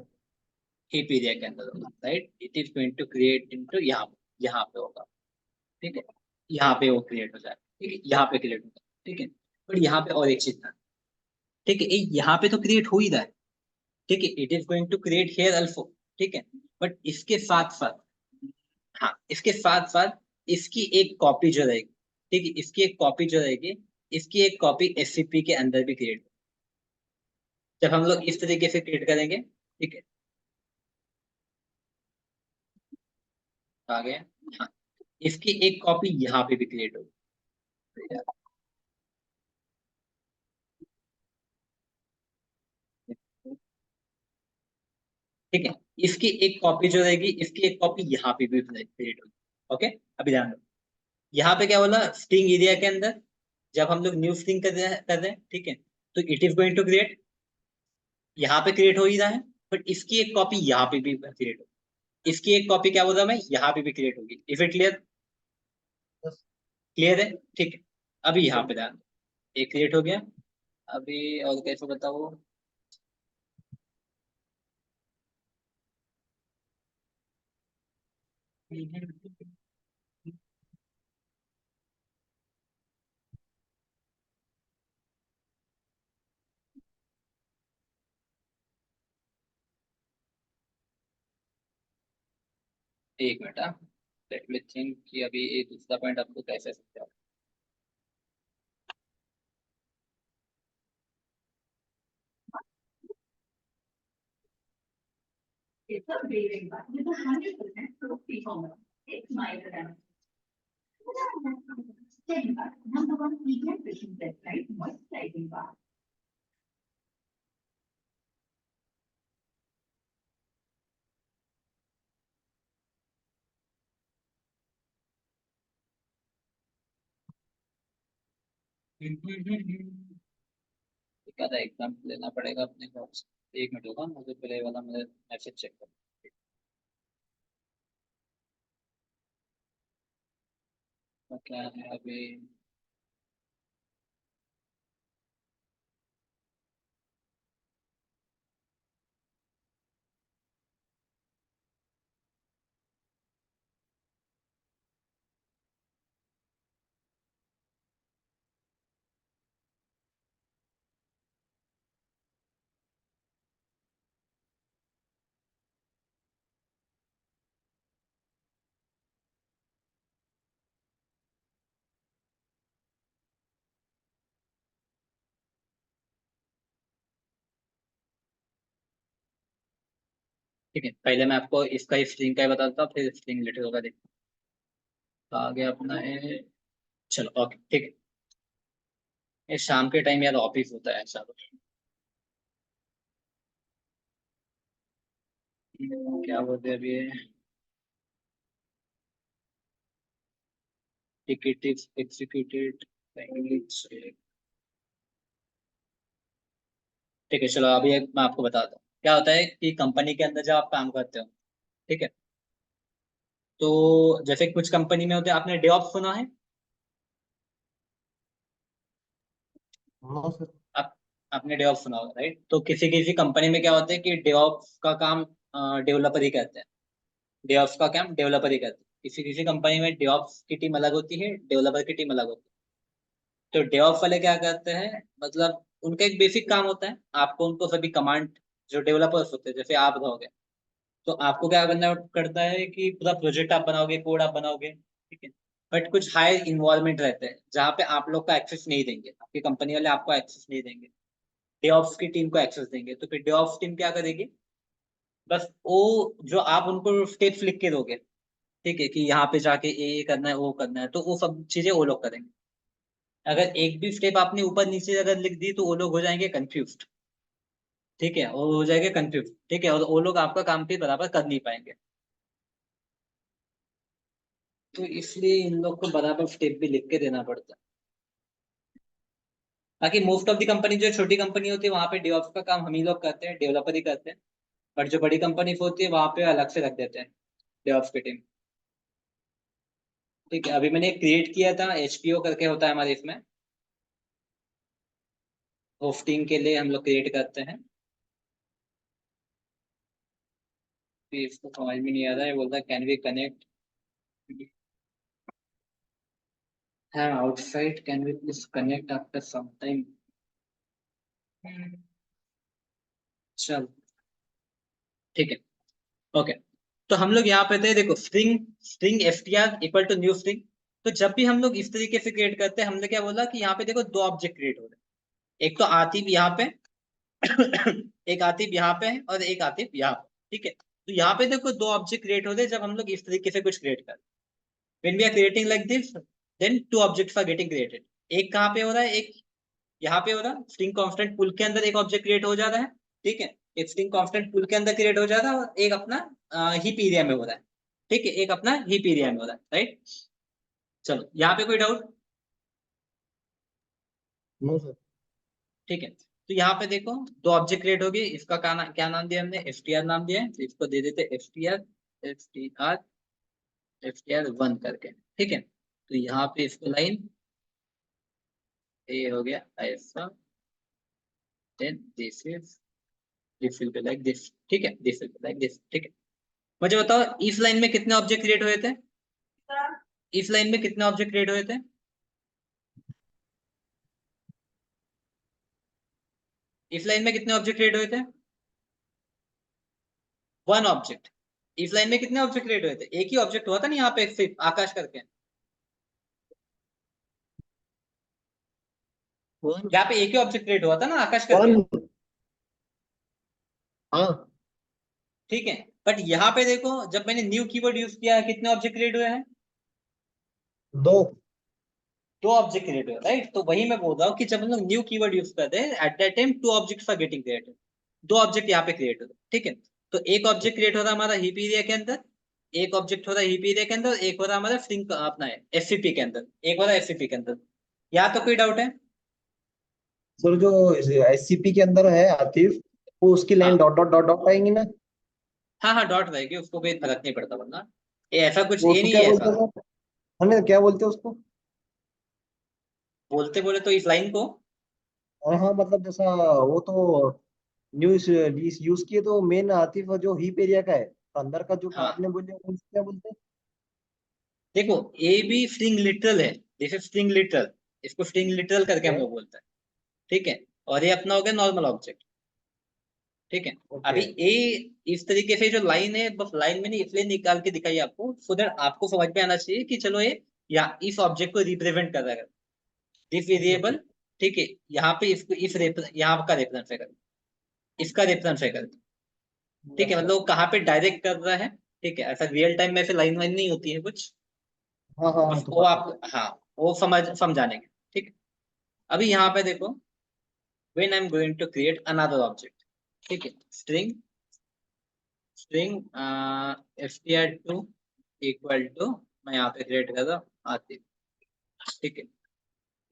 हीप एरिया के अंदर होगा, right. It is going to create into यहाँ पे होगा, ठीक है। यहाँ पे वो क्रिएट हो जाए, ठीक है, यहाँ पे क्रिएट होगा, ठीक है। बट यहाँ पे और एक चीज था, ठीक है, यहाँ पे तो क्रिएट हो ही रहा है, ठीक है, it is going to create here also, ठीक है। बट इसके साथ साथ, हाँ, इसके साथ साथ इसकी एक कॉपी जो रहेगी, ठीक है, इसकी एक कॉपी जो रहेगी, इसकी एक कॉपी एससीपी के अंदर भी क्रिएट, जब हम लोग इस तरीके से क्रिएट करेंगे, ठीक है, आ गया। हाँ, इसकी एक कॉपी यहाँ पे भी क्रिएट होगी, ठीक है। इसकी एक कॉपी जो रहेगी, इसकी एक कॉपी यहाँ पे भी क्रिएट होगी। ओके, अभी ध्यान दो, यहाँ पे क्या बोला, स्ट्रिंग एरिया के अंदर जब हम लोग न्यू स्ट्रिंग कर रहे हैं, ठीक है, तो it is going to create, यहाँ पे क्रिएट हो ही रहा है, बट इसकी एक कॉपी यहाँ पे भी क्रिएट होगी, इसकी एक कॉपी क्या बोल रहा मैं, यहाँ पे भी क्रिएट होगी। Is it clear? Yes. Clear है, ठीक है। अभी यहाँ पे ध्यान, एक क्रिएट हो गया। अभी और कैसे बताओ, एक मिनट, लेट मी थिंक कि अभी एक दूसरा पॉइंट आपको कैसे समझाऊं। It's a bathing bath with 100% trophy formula. It's my brand. Steady bath, number one pediatrician prescribed moisturizing bath. क्या था, एग्जाम लेना पड़ेगा अपने को। एक मिनट होगा, मुझे पहले वाला मुझे मैसेज चेक कर, तो क्या है अभी। ठीक है, पहले मैं आपको इसका स्ट्रिंग का ही बताता हूँ, फिर स्ट्रिंग रिलेटेड होगा, देखो आ गया अपना है। चलो ओके, ठीक है। ये शाम के टाइम यार ऑफिस होता है ऐसा, क्या बोलते हैं अभी, टिकट एग्जीक्यूटेड, ठीक है। चलो अभी एक मैं आपको बताता हूँ क्या होता है कि कंपनी के अंदर जब आप काम करते हो, ठीक है, तो जैसे कुछ कंपनी में होते हैं, आपने डे ऑफ सुना है? हाँ सर। आप आपने डे ऑफ सुना होगा, राइट। तो किसी किसी कंपनी में क्या होता है कि डे ऑफ का काम डेवलपर ही करते हैं, डे ऑफ का काम डेवलपर ही करते हैं। किसी किसी कंपनी में डे ऑफ की टीम अलग होती है, डेवलपर की टीम अलग होती है। तो डे ऑफ वाले क्या करते हैं, मतलब उनका एक बेसिक काम होता है, आपको उनको सभी कमांड, जो डेवलपर्स होते हैं जैसे आप रहोगे, तो आपको क्या करना करता है कि पूरा प्रोजेक्ट आप बनाओगे, कोड आप बनाओगे, ठीक है। बट कुछ हाई इन्वॉल्वमेंट रहते हैं जहाँ पे आप लोग का एक्सेस नहीं देंगे, आपकी कंपनी वाले आपको एक्सेस नहीं देंगे, डे ऑफ की टीम को एक्सेस देंगे। तो फिर डे ऑफ टीम क्या करेगी, बस वो जो आप उनको स्टेप्स लिख के दोगे, ठीक है, कि यहाँ पे जाके ये करना है, वो करना है, तो वो सब चीजें वो लोग करेंगे। अगर एक भी स्टेप आपने ऊपर नीचे अगर लिख दी तो वो लोग हो जाएंगे कंफ्यूज, ठीक है, वो हो जाएंगे कंफ्यूज, ठीक है, और वो लोग आपका काम भी बराबर कर नहीं पाएंगे। तो इसलिए इन लोग को बराबर स्टेप भी लिख के देना पड़ता है। बाकी मोस्ट ऑफ द कंपनी, जो छोटी कंपनी होती है वहां पे डेवऑप्स का काम हम ही लोग करते हैं, डेवलपर ही करते हैं। बट जो बड़ी कंपनी होती है वहां पे अलग से रख देते हैं डेवऑप्स की टीम, ठीक है। अभी मैंने क्रिएट किया था, एचपीओ करके होता है हमारे इसमें, होस्टिंग के लिए हम लोग क्रिएट करते हैं। भी इसको समझ में नहीं आ रहा है, बोलता है can we connect outside, can we please connect after some time. चल ठीक है, ओके। तो हम लोग यहाँ पे थे, देखो string string FTR equal to new string. तो जब भी हम लोग इस तरीके से क्रिएट करते हैं, हमने क्या बोला कि यहाँ पे देखो दो ऑब्जेक्ट क्रिएट हो रहे हैं, एक तो आतिफ यहाँ पे एक आतिफ यहाँ पे है और एक आतिफ यहाँ पे, ठीक है। तो यहाँ पे देखो दो ऑब्जेक्ट क्रिएट हो रहे हैं जब हम लोग इस तरीके से कुछ क्रिएट करते हैं। When we are creating like this, then two objects are getting created। एक कहाँ पे हो रहा है, एक यहाँ पे हो रहा है। स्ट्रिंग कांस्टेंट पुल के अंदर एक ऑब्जेक्ट क्रिएट हो जा रहा है, ठीक है। एक स्ट्रिंग कांस्टेंट पुल के अंदर क्रिएट हो जा रहा है और एक अपना हीप एरिया में हो रहा है, ठीक है। एक अपना हीप एरिया में हो रहा है, राइट। चलो यहाँ पे कोई डाउट? No sir. ठीक है, तो यहाँ पे देखो दो ऑब्जेक्ट क्रिएट होगी, इसका क्या नाम दिया हमने, एफटीआर नाम दिया है, तो इसको दे देते एफटीआर एफटीआर एफटीआर 1 करके, ठीक है। तो यहाँ पे इसको लाइन ये हो गया ऐसा, then this will be like this, ठीक है, this will be like this, ठीक है। मुझे बताओ इस लाइन में कितने ऑब्जेक्ट क्रिएट हुए थे, इस लाइन में कितने ऑब्जेक्ट क्रिएट हुए थे, इस लाइन में कितने ऑब्जेक्ट क्रिएट हुए थे, वन ऑब्जेक्ट। इस लाइन में कितने ऑब्जेक्ट क्रिएट हुए थे, एक ही ऑब्जेक्ट हुआ था ना यहाँ पे, सिर्फ आकाश करके। वन। यहाँ पे एक ही ऑब्जेक्ट क्रिएट हुआ था ना आकाश करके, वन। हाँ। ठीक है। बट यहाँ पे देखो जब मैंने न्यू कीवर्ड यूज किया, कितने ऑब्जेक्ट क्रिएट हुए हैं, दो। दो ऑब्जेक्ट क्रिएट हुए, राइट। तो वही मैं बोल रहा हूँ कि जब हम लोग न्यू कीवर्ड यूज करते हैं, at that time two objects are getting created, दो ऑब्जेक्ट यहाँ पे क्रिएट हो रहे, ठीक है। तो एक ऑब्जेक्ट क्रिएट हो रहा है हमारा हीप एरिया के अंदर, एक ऑब्जेक्ट हो रहा है हीप एरिया के अंदर, एक हो रहा है हमारा स्ट्रिंग अपना है एफसीपी के अंदर, एक हो रहा है एफसीपी के अंदर। यहाँ तो कोई डाउट है? सर जो एससीपी के अंदर है आतिफ, वो उसकी लाइन हाँ डॉट डॉट डॉट डॉट आएंगी ना? हाँ हाँ, डॉट रहेगी, उसको कोई फर्क नहीं पड़ता, वरना ये ऐसा कुछ वो ये उसको नहीं क्या है बोलते ऐसा। हैं सर? हमें क्या बोलते हैं उसको? बोलते बोले तो इस लाइन को, हाँ हाँ, मतलब जैसा वो तो न्यूज यूज किए तो मेन आतिफ जो हीप एरिया का है, तो अंदर का जो हाँ आपने बोले उसको क्या बोलते हैं? देखो ए भी स्ट्रिंग लिटरल है, जैसे स्ट्रिंग लिटरल, इसको स्ट्रिंग लिटरल करके हम है। लोग बोलते हैं, ठीक है। और ये अपना हो गया नॉर्मल ऑब्जेक्ट, ठीक है। अभी ओके। ए इस तरीके से जो लाइन है, बस लाइन मैंने इसलिए निकाल के दिखाई आपको, सो दैट आपको समझ में आना चाहिए कि चलो ये या इस ऑब्जेक्ट को रिप्रेजेंट कर रहा है, दिस ओके। ओके। वेरिएबल, ठीक है। यहाँ पे इसको यहाँ का रेफरेंस है कर, इसका रेफरेंस है कर, ठीक है। अच्छा। मतलब वो कहाँ पे डायरेक्ट कर रहा है, ठीक है। ऐसा रियल टाइम में ऐसे लाइन वाइन नहीं होती है कुछ, हाँ हाँ हाँ, बस तो वो पता है। आप हाँ वो समझाने के, ठीक है। अभी यहाँ पे देखो when I'm going to create another object, ठीक है। स्ट्रिंग str2 इक्वल टू, मैं यहाँ पे क्रिएट कर रहा हूँ आतिफ, ठीक है।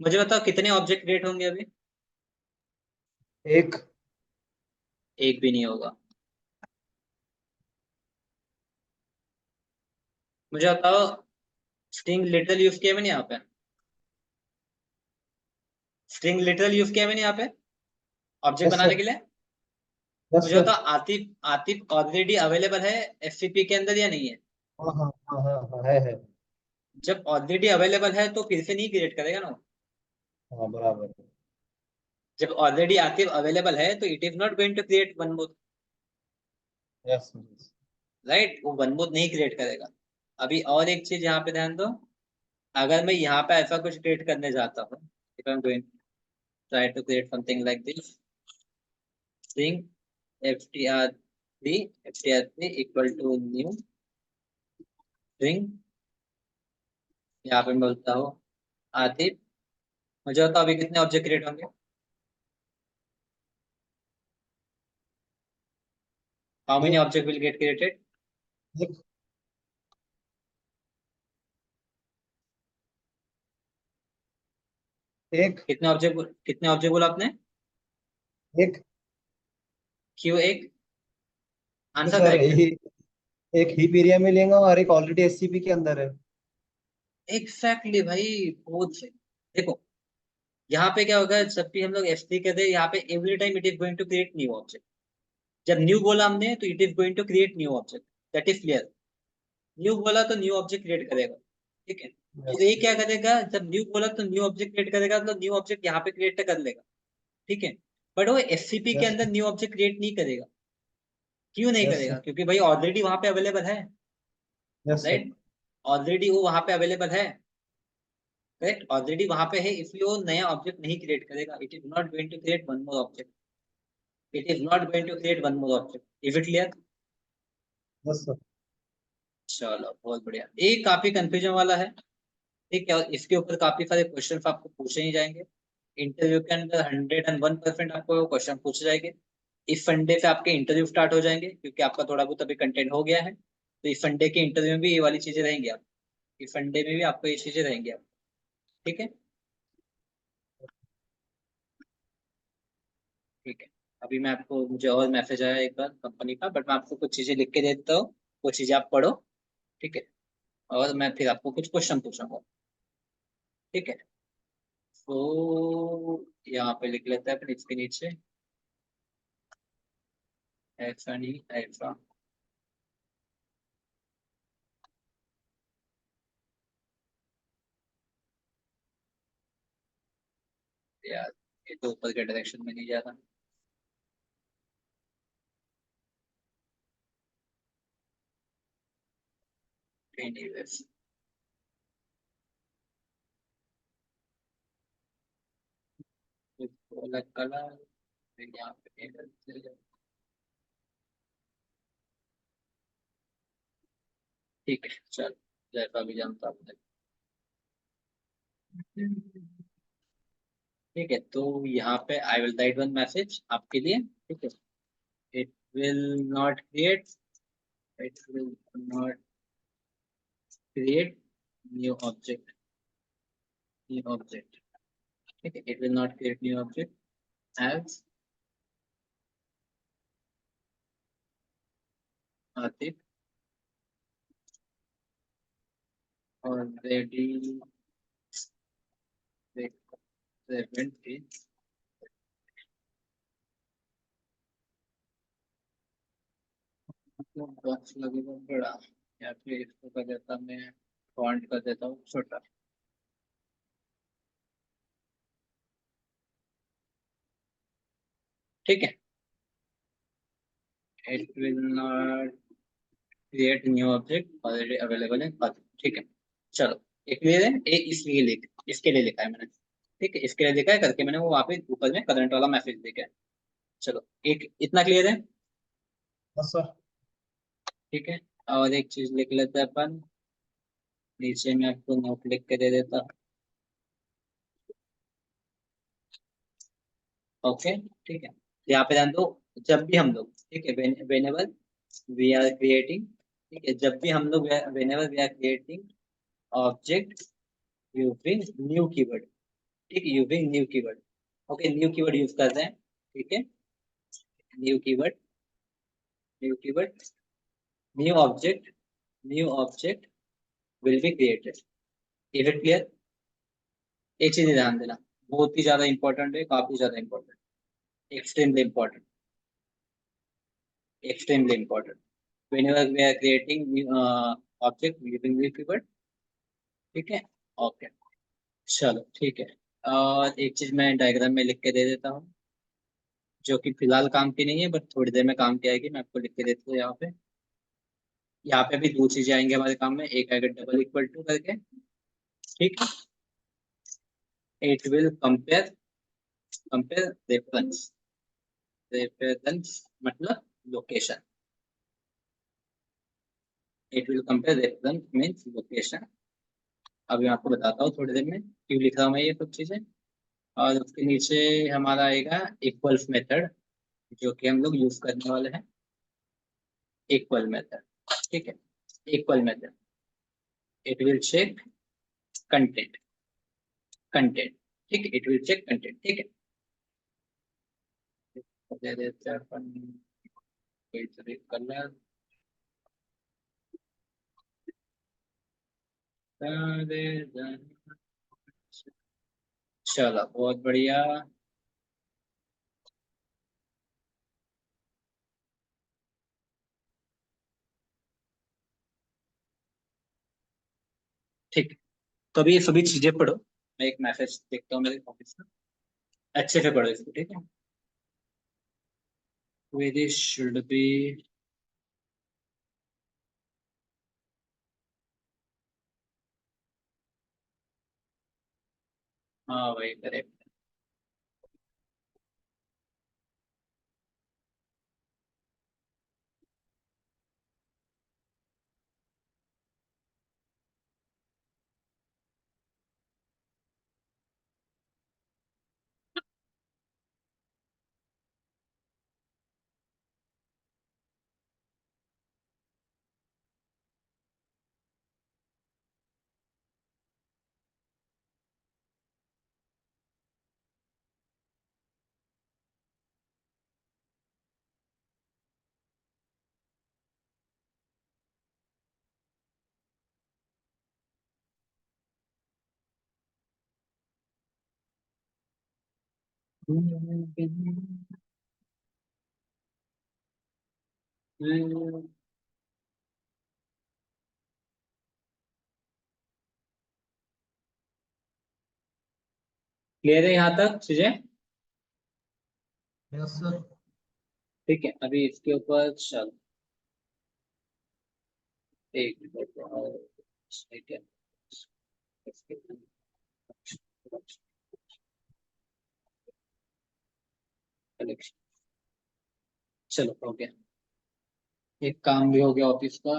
मुझे बताओ कितने ऑब्जेक्ट क्रिएट होंगे अभी, एक। एक भी नहीं होगा। मुझे बताओ स्ट्रिंग लिटरल यूज किया मैंने यहाँ पे, स्ट्रिंग लिटरल यूज किया मैंने यहाँ पे ऑब्जेक्ट यस बनाने सर। के लिए। यस मुझे सर। बताओ आतिफ आतिफ ऑलरेडी अवेलेबल है एफसीपी के अंदर या नहीं है? हाँ हाँ हाँ हाँ हाँ, है। जब ऑलरेडी अवेलेबल है तो फिर से नहीं क्रिएट करेगा ना वो। हाँ बराबर। जब ऑलरेडी आतिफ अवेलेबल है तो it is not going to create one more, yes. Right. वो वन मोर नहीं क्रिएट करेगा। अभी और एक चीज यहाँ पे ध्यान दो, अगर मैं यहाँ पे ऐसा कुछ क्रिएट करने जाता हूँ, if I am going try to create something like this, string ftr3 ftr3 equal to new string, यहाँ पे मैं बोलता हूँ आतिफ, मुझे बताओ अभी कितने ऑब्जेक्ट क्रिएट होंगे, हाउ मेनी एक। ऑब्जेक्ट विल गेट क्रिएटेड, एक। एक। कितने ऑब्जेक्ट बोला आपने, एक। क्यों एक, तो आंसर सर करेक्ट है। एक हीप एरिया में लेंगे और एक ऑलरेडी एससीपी के अंदर है। एग्जैक्टली भाई, बहुत सही। देखो यहाँ पे क्या होगा, जब भी हम लोग S3 कहते हैं यहाँ पे every time it is going to create new object, जब न्यू बोला हमने तो it is going to create new object, that is clear. New बोला तो न्यू ऑब्जेक्ट क्रिएट करेगा, ठीक है। और ये क्या करेगा, जब न्यू बोला तो न्यू ऑब्जेक्ट क्रिएट करेगा, मतलब न्यू ऑब्जेक्ट यहाँ पे क्रिएट कर लेगा, ठीक है। बट वो एससीपी के यस अंदर न्यू ऑब्जेक्ट क्रिएट नहीं करेगा। क्यों नहीं यस करेगा? सर क्योंकि भाई ऑलरेडी वहां पे अवेलेबल है, यस सर राइट। ऑलरेडी वो वहां पे अवेलेबल है, करेक्ट। ऑलरेडी वहां पे है, इसलिए वो नया ऑब्जेक्ट नहीं क्रिएट करेगा। It is not going to create one more object, it is not going to create one more object. Is it clear? Yes sir चलो बहुत बढ़िया। ये काफी कंफ्यूजन वाला है, ठीक है। और इसके ऊपर काफी सारे क्वेश्चन आपको पूछे ही जाएंगे। इंटरव्यू के अंदर 101% आपको क्वेश्चन पूछे जाएंगे। इस संडे से आपके इंटरव्यू स्टार्ट हो जाएंगे, क्योंकि आपका थोड़ा बहुत अभी कंटेंट हो गया है। तो इस संडे के इंटरव्यू में भी ये वाली चीजें रहेंगी। आप इस संडे में भी आपको ये चीजें रहेंगी आप, ठीक है। ठीक है। अभी मैं आपको, मुझे और मैसेज आया एक बार कंपनी का, बट मैं आपको कुछ चीजें लिख के देता हूँ, वो चीजें आप पढ़ो, ठीक है। और मैं फिर आपको कुछ क्वेश्चन पूछूंगा, ठीक है। तो यहाँ पे लिख लेते हैं अपन इसके नीचे, ऐसा नहीं ऐसा। यार ये तो ऊपर के डायरेक्शन में नहीं जा रहा। एनीवेज, इसको अलग कलर, फिर यहाँ पे ठीक है। चल, जैसा भी जानता हूँ। ठीक है, तो यहाँ पे I will write one message आपके लिए, ठीक है। It will not create, it will not create new object, new object, ठीक है। It will not create new object as Atif already present in, मतलब बॉक्स लगेगा बड़ा, या फिर इसको कर देता मैं, फॉन्ट कर देता हूँ छोटा, ठीक है। It will not create new object already available है, ठीक है। चलो, एक क्लियर है। इसलिए इसके लिए लिखा है मैंने, ठीक है। इसके लिए लिखा है करके मैंने, वो वहाँ पे ऊपर में करंट वाला मैसेज लिखा है। चलो, एक इतना क्लियर है, यस सर ठीक है। और एक चीज लिख लेते हैं अपन, नीचे में आपको नोट लिख के दे देता, ओके, ठीक है। यहाँ पे ध्यान दो, जब भी हम लोग, ठीक है, वेनेवर वी आर क्रिएटिंग, ठीक है, जब भी हम लोग whenever we are creating object using new keyword, ठीक है, using new keyword, okay, new keyword use कर रहे हैं, ठीक है। New keyword, new keyword, new object, new object will be created. Is it clear? एक चीज ध्यान देना, बहुत ही ज्यादा इंपॉर्टेंट है, काफी ज्यादा important, extremely important, extremely important. Whenever we are creating new object using new keyword, ठीक है, ओके। चलो ठीक है। और एक चीज मैं डायग्राम में लिख के दे देता हूँ, जो कि फिलहाल काम की नहीं है, बट थोड़ी देर में काम की आएगी। मैं आपको लिख के देता हूँ यहाँ पे। यहाँ पे भी दो चीजें आएंगे हमारे काम में, एक आएगा डबल इक्वल टू करके, ठीक है। It will compare, compare reference, reference मतलब location, it will compare reference means location. अभी मैं आपको बताता हूँ थोड़ी देर में क्यों लिख रहा हूँ मैं ये सब चीजें। और उसके नीचे हमारा आएगा इक्वल्स मेथड, जो कि हम लोग यूज करने वाले हैं। इक्वल मेथड, ठीक है, equal method. It will check content, content, ठीक है, इट विल चेक कंटेंट, ठीक है। दे देते हैं अपन कोई सा कलर, चलो बहुत बढ़िया। ठीक है, तो अभी ये सभी चीजें पढ़ो। मैं एक मैसेज देखता हूँ मेरे ऑफिस में, अच्छे से पढ़ो इसको, ठीक है। This should be, हाँ भाई करेक्ट। क्लियर है यहाँ तक चीजें? Yes sir. ठीक है, अभी इसके ऊपर चल, एक मिनट और, ठीक है। कलेक्शन, चलो हो गया, एक काम भी हो गया ऑफिस का।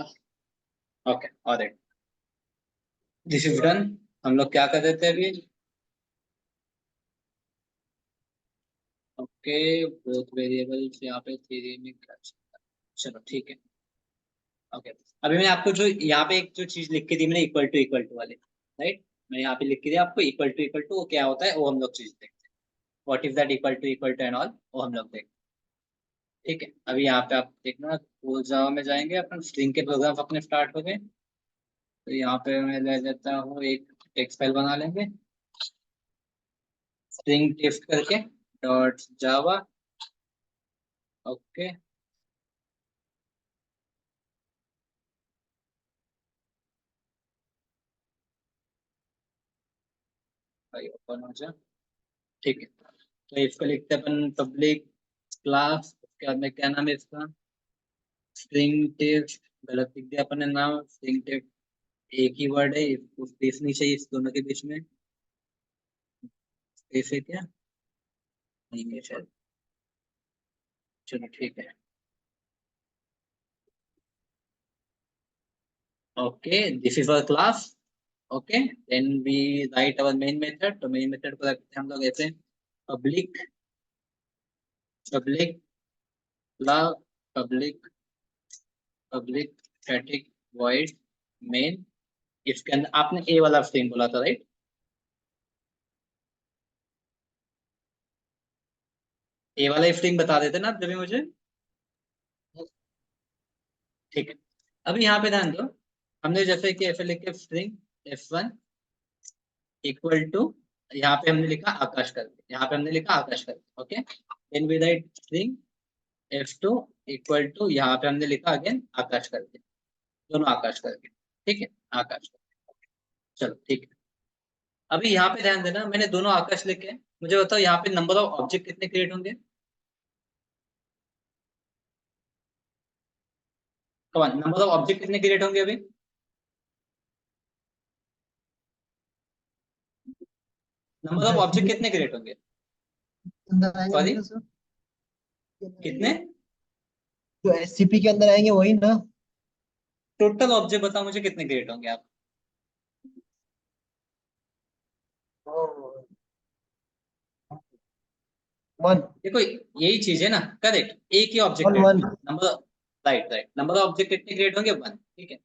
Okay, alright, this is done. हम लोग क्या कर देते हैं अभी? ओके, बोथ वेरिएबल्स यहाँ पे थ्योरी में क्या चलता है? चलो ठीक है। ओके, अभी मैंने आपको जो यहाँ पे एक जो चीज लिख के दी मैंने, इक्वल टू वाले, राइट। मैं यहाँ पे लिख के दिया आपको इक्वल टू, वो क्या होता है वो हम लोग चीज देखते हैं। What is that equal to and all, वो हम लोग देखते हैं। ठीक है, अभी यहाँ पे आप देखना, वो जावा में जाएंगे, अपन स्ट्रिंग के प्रोग्राम अपने स्टार्ट हो गए। तो यहाँ पे मैं ले लेता हूँ, एक टेक्स्ट फाइल बना लेंगे, स्ट्रिंग टेस्ट करके डॉट जावा। ओके, भाई ओपन हो जाए। ठीक है, तो इसको लिखते हैं अपन पब्लिक क्लास, उसके बाद में क्या नाम है इसका, स्ट्रिंग टेस्ट। गलत लिख दिया अपन ने नाम, स्ट्रिंग टेस्ट एक ही वर्ड है, इसको स्पेस नहीं चाहिए इस दोनों के बीच में। स्पेस है क्या? नहीं है शायद, चलो ठीक है। Okay, this is our class. Okay, then we write our main method. तो मेन मेथड को रखते हैं हम लोग ऐसे, पब्लिक पब्लिक ला public public static void main. इसके अंदर आपने ए वाला स्ट्रिंग बोला था, राइट? ए वाला स्ट्रिंग बता देते ना आप जब भी मुझे। ठीक है, अभी यहाँ पे ध्यान दो, हमने जैसे कि ऐसे लिख के स्ट्रिंग F1 इक्वल टू, यहाँ पे हमने लिखा आकाश करके, यहाँ पे हमने लिखा आकाश करके। Okay, then we write string F2 equal to, यहाँ पे हमने लिखा अगेन आकाश करके, दोनों आकाश करके। ठीक है, आकाश करके। चलो ठीक है, अभी यहाँ पे ध्यान देना, मैंने दोनों आकाश लिखे। मुझे बताओ यहाँ पे नंबर ऑफ ऑब्जेक्ट कितने क्रिएट होंगे? कमान, नंबर ऑफ ऑब्जेक्ट कितने क्रिएट होंगे अभी? नंबर ऑफ ऑब्जेक्ट कितने क्रिएट होंगे? अंदर आएंगे सॉरी, वही ना सर, कितने? जो एससीपी के अंदर आएंगे वही ना। टोटल ऑब्जेक्ट बताओ मुझे कितने क्रिएट होंगे आप? वन देखो यही चीज है ना, करेक्ट, एक ही ऑब्जेक्ट वन क्रिएट वन होगा, number, right right, number of object कितने क्रिएट होंगे? वन। ठीक है,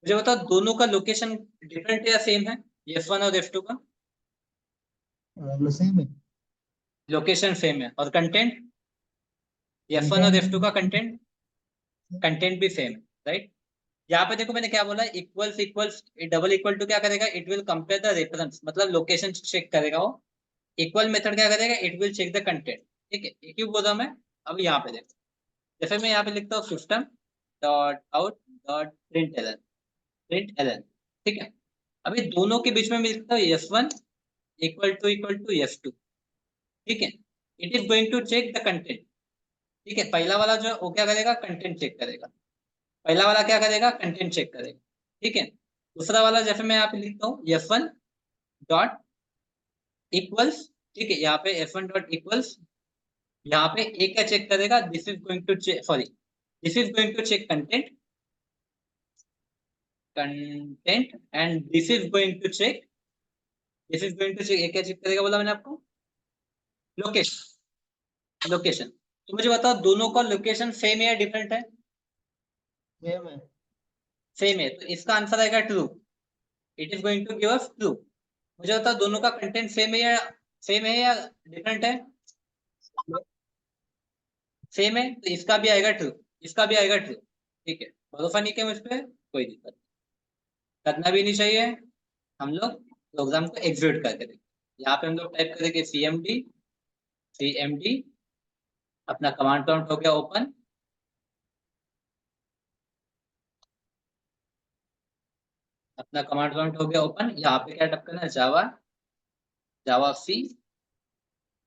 मुझे बताओ दोनों का लोकेशन डिफरेंट है या सेम है, F1 और F2 का? सेम है। लोकेशन सेम है, और कंटेंट, F1 और कंटेंट F2 का कंटेंट, कंटेंट भी सेम है, राइट। यहाँ पे देखो मैंने क्या बोला, equals equals, double equal to क्या करेगा, it will compare the reference, मतलब लोकेशन चेक करेगा वो। इक्वल मेथड क्या करेगा, it will check the content. ठीक है, ये क्यों बोल रहा हूँ मैं? अब यहाँ पे देखो, जैसे मैं यहाँ पे लिखता हूँ system dot out dot println, ठीक है। अभी दोनों के बीच में मैं लिखता हूँ F1 इक्वल टू F2, ठीक है। It is going to check the content, ठीक है। पहला वाला जो वो क्या करेगा, कंटेंट चेक करेगा। पहला वाला क्या करेगा, कंटेंट चेक करेगा, ठीक है। दूसरा वाला जैसे मैं यहाँ पे लिखता हूँ F1 डॉट इक्वल्स, ठीक है। यहाँ पे F1 डॉट इक्वल्स, यहाँ पे ए क्या चेक करेगा, this is going to check, sorry, this is going to check content, and this is going to check, this is going to check, ए क्या चेक करेगा बोला मैंने आपको, लोकेशन, लोकेशन। तो मुझे बताओ दोनों का लोकेशन सेम है या डिफरेंट है? सेम है। सेम है, तो इसका आंसर आएगा true. It is going to give us true. मुझे बताओ दोनों का कंटेंट सेम है या डिफरेंट है? सेम है, तो इसका भी आएगा ट्रू, इसका भी आएगा ट्रू, ठीक है। भरोसा नहीं किया मुझ पर, कोई दिक्कत नहीं। करना भी नहीं चाहिए, हम लोग प्रोग्राम को एग्जीक्यूट करके देखें। यहाँ पे हम लोग टाइप करेंगे CMD, अपना कमांड प्रॉम्प्ट हो गया ओपन, अपना कमांड प्रॉम्प्ट हो गया ओपन। यहाँ पे क्या टाइप करना है, जावा सी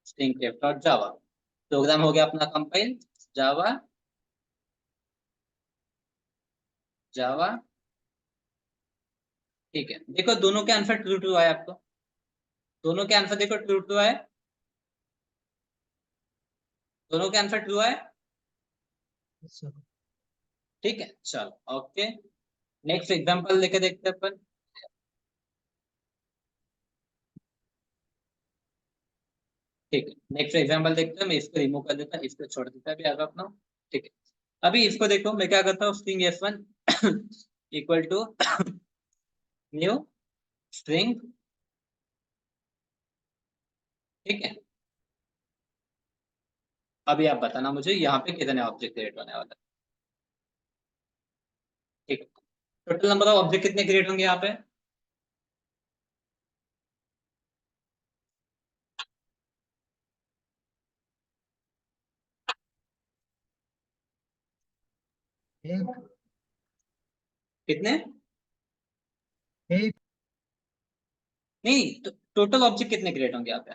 स्ट्रिंग डॉट जावा। प्रोग्राम हो गया अपना कंपाइल, जावा जावा, ठीक है। देखो दोनों के आंसर ट्रू ट्रू आए आपको, दोनों के आंसर देखो ट्रू ट्रू आए, दोनों के आंसर ट्रू आए, ठीक है। चलो ओके, नेक्स्ट एग्जांपल लेके देखते हैं अपन। ठीक है, नेक्स्ट एग्जांपल देखते हैं। मैं इसको रिमूव कर देता हूँ, इसको छोड़ देता भी आगे अपना, ठीक है। अभी इसको देखो, मैं क्या करता हूँ, string F1 equal to new string, ठीक है। अभी आप बताना मुझे यहाँ पे कितने ऑब्जेक्ट क्रिएट होने वाला है, ठीक है। टोटल नंबर ऑफ ऑब्जेक्ट कितने क्रिएट होंगे यहाँ पे? एक कितने? एक नहीं, टोटल ऑब्जेक्ट कितने क्रिएट होंगे यहाँ पे?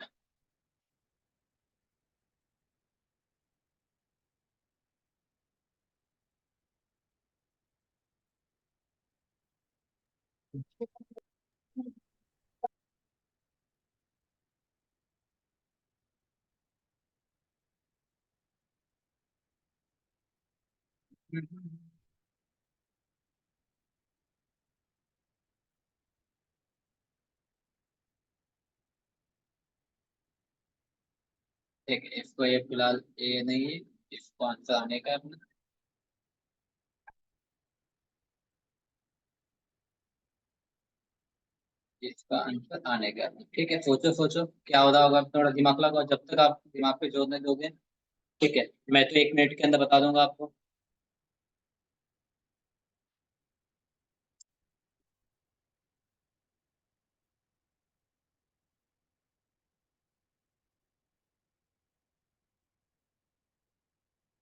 ठीक है, इसको ये फिलहाल ये नहीं है, इसको आंसर आने का है अपना। इसका आंसर आने का है, ठीक है। सोचो सोचो क्या हो रहा होगा, थोड़ा दिमाग लगाओ, जब तक आप दिमाग पे जोर नहीं दोगे, ठीक है। मैं तो 1 मिनट के अंदर बता दूंगा आपको।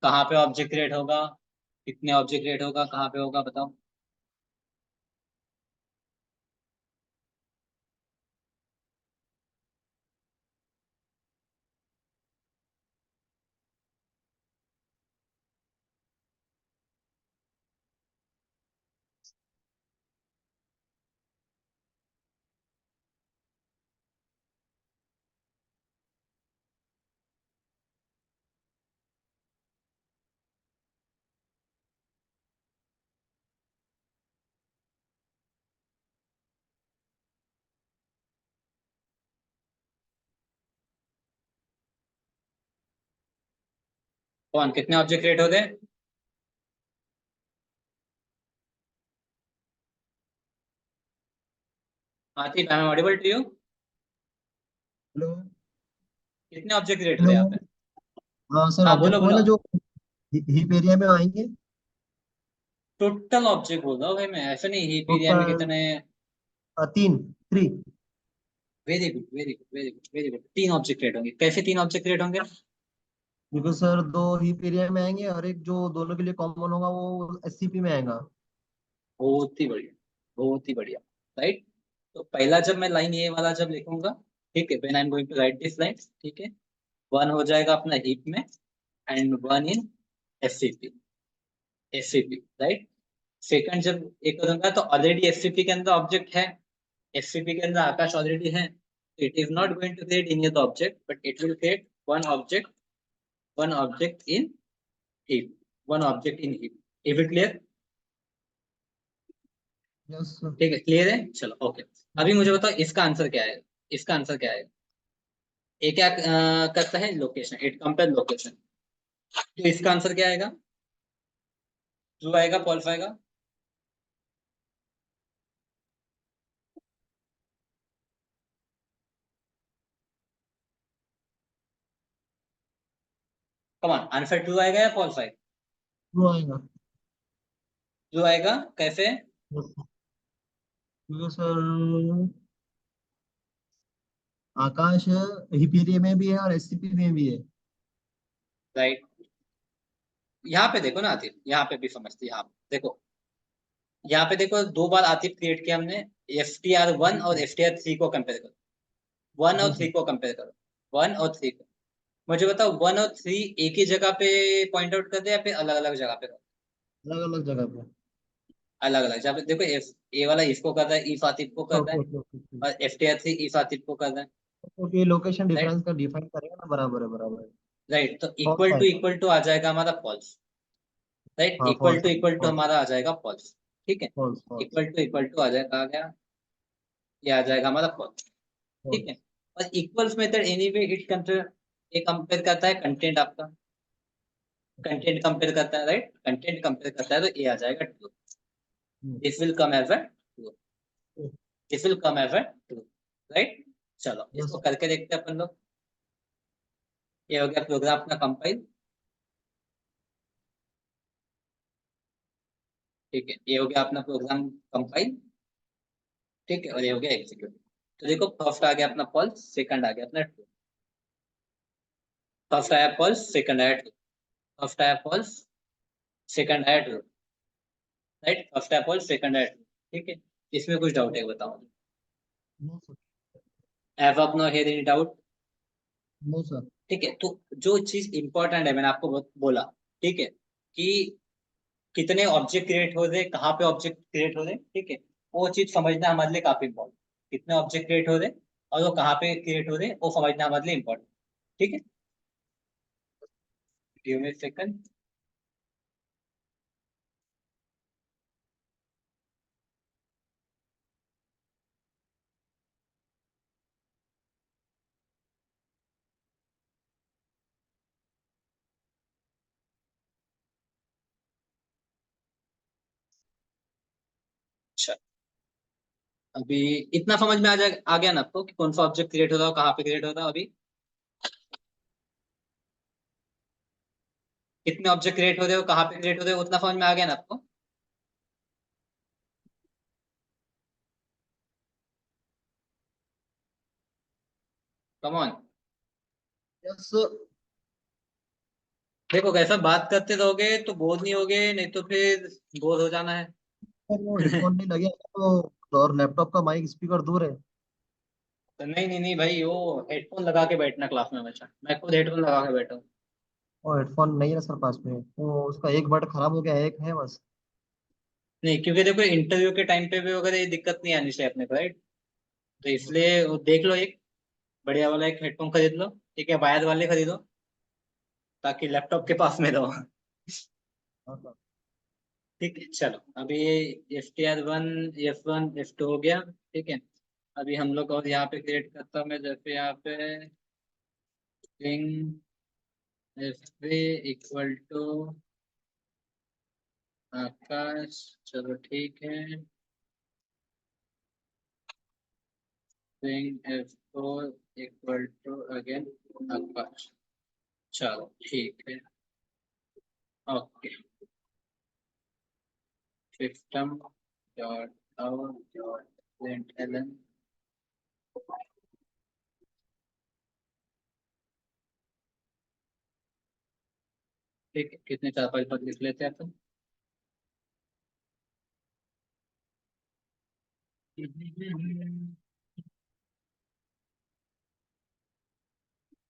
कहाँ पे ऑब्जेक्ट क्रिएट होगा, कितने ऑब्जेक्ट क्रिएट होगा, कहाँ पे होगा, बताओ। कौन, कितने ऑब्जेक्ट क्रिएट होते हैं? Atif, I am audible to you? Hello कितने ऑब्जेक्ट क्रिएट हेलो। हुए यहाँ पे? हाँ सर, हाँ ऑब्जेक्ट बोलो बोलो। मतलब जो हीप एरिया में आएंगे। टोटल ऑब्जेक्ट बोल रहा हूँ भाई मैं, ऐसा नहीं हीप एरिया में टोटल कितने। 3। Very good very good very good very good, 3 object create होंगे। कैसे 3 ऑब्जेक्ट क्रिएट होंगे? बिकॉज सर 2 हीप एरिया में आएंगे और एक जो दोनों के लिए कॉमन होगा वो SCP में आएगा। बहुत ही बढ़िया, बहुत ही बढ़िया, राइट। तो पहला जब मैं लाइन ये वाला जब लिखूंगा, ठीक है, when I am going to write this line, ठीक है, वन हो जाएगा अपना हीप में and one in SCP, SCP, right. Second जब एक करूंगा तो ऑलरेडी एससीपी के अंदर ऑब्जेक्ट है, एससीपी के अंदर आकाश ऑलरेडी है, it is not going to create any other object but it will create one object in heap, one object in heap. Is it clear? Yes sir. ठीक है, क्लियर है, चलो ओके। अभी मुझे बताओ इसका आंसर क्या है, इसका आंसर क्या है? ये क्या करता है? Location, it compare location. तो इसका आंसर क्या आएगा? ट्रू आएगा, फॉल्स आएगा? कमान, आंसर ट्रू आएगा या फॉल्स आएगा? ट्रू आएगा। ट्रू आएगा, कैसे? क्योंकि सर आकाश हिपेरिया में भी है और एससीपी में भी है। राइट, यहाँ पे देखो ना आतिफ, यहाँ पे भी समझते, यहाँ पे देखो, यहाँ पे देखो, दो बार आतिफ क्रिएट किया हमने। FTR1 और FTR3 को कंपेयर करो, वन जी और थ्री सर। को कंपेयर करो, वन और थ्री को। मुझे बताओ वन और थ्री एक ही जगह पे पॉइंट आउट कर दे या फिर अलग अलग जगह पे? अलग अलग जगह पे। अलग अलग जगह पे। देखो ए वाला इसको कर रहा है, इफ आतिफ को कर रहा ओके है, ओके ओके। और FTR3 इफ आतिफ को कर रहा है, ओके लोकेशन राइट। डिफरेंस का डिफाइन करेगा ना, बराबर है बराबर है। राइट, तो फॉल्स आएगा। इक्वल टू आ जाएगा हमारा फॉल्स, राइट, हाँ फॉल्स आएगा इक्वल टू फॉल्स। हमारा आ जाएगा फॉल्स, ठीक है। False false. इक्वल टू आ जाएगा, आ गया, ये आ जाएगा हमारा फॉल्स, ठीक है। फॉल्स। और equals method anyway it compare, ये कंपेयर करता है कंटेंट आपका, कंटेंट कंपेयर करता है, राइट, कंटेंट कंपेयर करता है, तो ये आ जाएगा true, this will come as a true, this will come as a true, right. चलो यस। इसको करके देखते हैं अपन लोग। ये हो गया प्रोग्राम अपना कंपाइल, ठीक है, ये हो गया अपना प्रोग्राम कंपाइल, ठीक है, और ये हो गया एग्जीक्यूट। तो देखो फर्स्ट आ गया अपना फॉल्स, सेकंड आ गया अपना ट्रू, फर्स्ट आया फॉल्स, सेकंड आया ट्रू, फर्स्ट आया फॉल्स, सेकंड आया ट्रू, राइट, फर्स्ट आया फॉल्स, सेकंड आया ट्रू, ठीक है। इसमें कुछ डाउट है, बताओ? No sir. As of now here any doubt? No sir. ठीक है, तो जो चीज इंपॉर्टेंट है, मैंने आपको बोला, ठीक है, कि कितने ऑब्जेक्ट क्रिएट हो रहे, कहाँ पे ऑब्जेक्ट क्रिएट हो रहे, ठीक है, वो चीज समझना हमारे लिए काफी इंपॉर्टेंट। कितने ऑब्जेक्ट क्रिएट हो रहे और वो कहाँ पे क्रिएट हो रहे, वो समझना हमारे लिए इंपॉर्टेंट, ठीक है। Give me second. अच्छा, अभी इतना समझ में आ गया ना आपको कि कौन सा ऑब्जेक्ट क्रिएट हो रहा है, कहाँ पे क्रिएट हो रहा है? अभी कितने ऑब्जेक्ट क्रिएट हो रहे हो, कहाँ पे क्रिएट हो रहे हो, उतना समझ में आ गया ना आपको? Come on. यस। देखो कैसा बात करते रहोगे तो बोर नहीं होगे, नहीं तो फिर बोर हो जाना है। वो हेडफोन नहीं लगे तो, और लैपटॉप का माइक स्पीकर दूर है। तो नहीं नहीं नहीं भाई, वो हेडफोन लगा के बैठना क्लास में हमेशा, मैं खुद हेडफोन लगा के बैठा हूँ। और हेडफोन नहीं है सर पास में, वो उसका एक बट खराब हो गया है, एक है बस। नहीं, क्योंकि देखो इंटरव्यू के टाइम पे भी अगर ये दिक्कत नहीं आनी चाहिए अपने को, राइट। तो इसलिए वो देख लो, एक बढ़िया वाला एक हेडफोन खरीद लो, ठीक है, वायर वाले खरीदो, ताकि लैपटॉप के पास में रहो। हाँ सर। ठीक है, चलो अभी FTR1, F1 F2 हो गया, ठीक है। अभी हम लोग और यहाँ पे क्रिएट करता हूँ मैं, जैसे यहाँ पे स्ट्रिंग F3 इक्वल टू आकाश, चलो ठीक है, string F4 equal to again Akash, चलो ठीक है, okay. System dot out dot println, ठीक है, कितने चार पांच पद लिख लेते हैं अपन।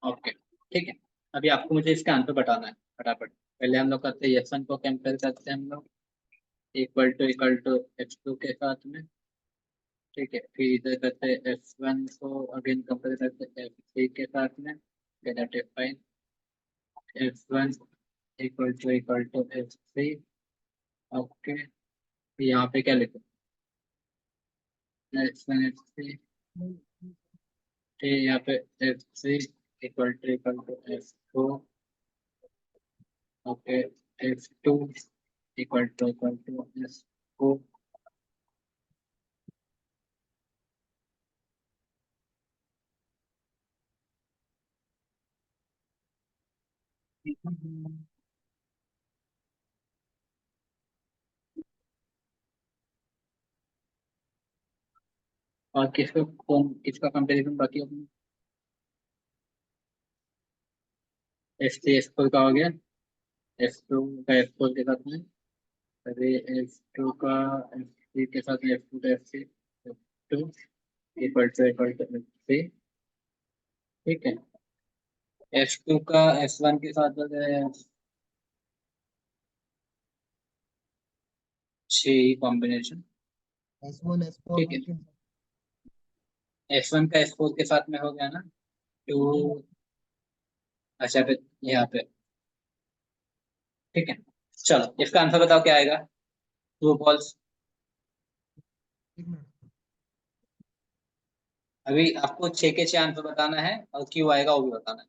ओके, ठीक है। अभी आपको मुझे इसका आंसर बताना है फटाफट। पहले हम लोग करते हैं S1 को कंपेयर करते हैं हम लोग, इक्वल टू H2 के साथ में। ठीक है, फिर इधर करते हैं S1 को अगेन कंपेयर करते हैं F3 के साथ में, that is fine. F1 equal to F3। Okay, यहाँ पे क्या लिखो, F1 F3, ठीक है, यहाँ पे F3 equal to F4। Okay, F2 equal to F4। और किसका कंपेरिजन बाकी अपने, S3 S4 का हो गया, S2 का F4 के साथ में, अरे F2 का F3 के साथ में, F2 का F3, F2 equal to F3। ठीक है, F2 का S1 के साथ हो गया 6 कॉम्बिनेशन। S1 S4 ठीक है, S1 का S4 के साथ में हो गया ना 2। अच्छा, फिर यहाँ पे, ठीक है, चलो इसका आंसर बताओ क्या आएगा, ट्रू फॉल्स। अभी आपको 6 के 6 आंसर बताना है और क्यों आएगा वो भी बताना है।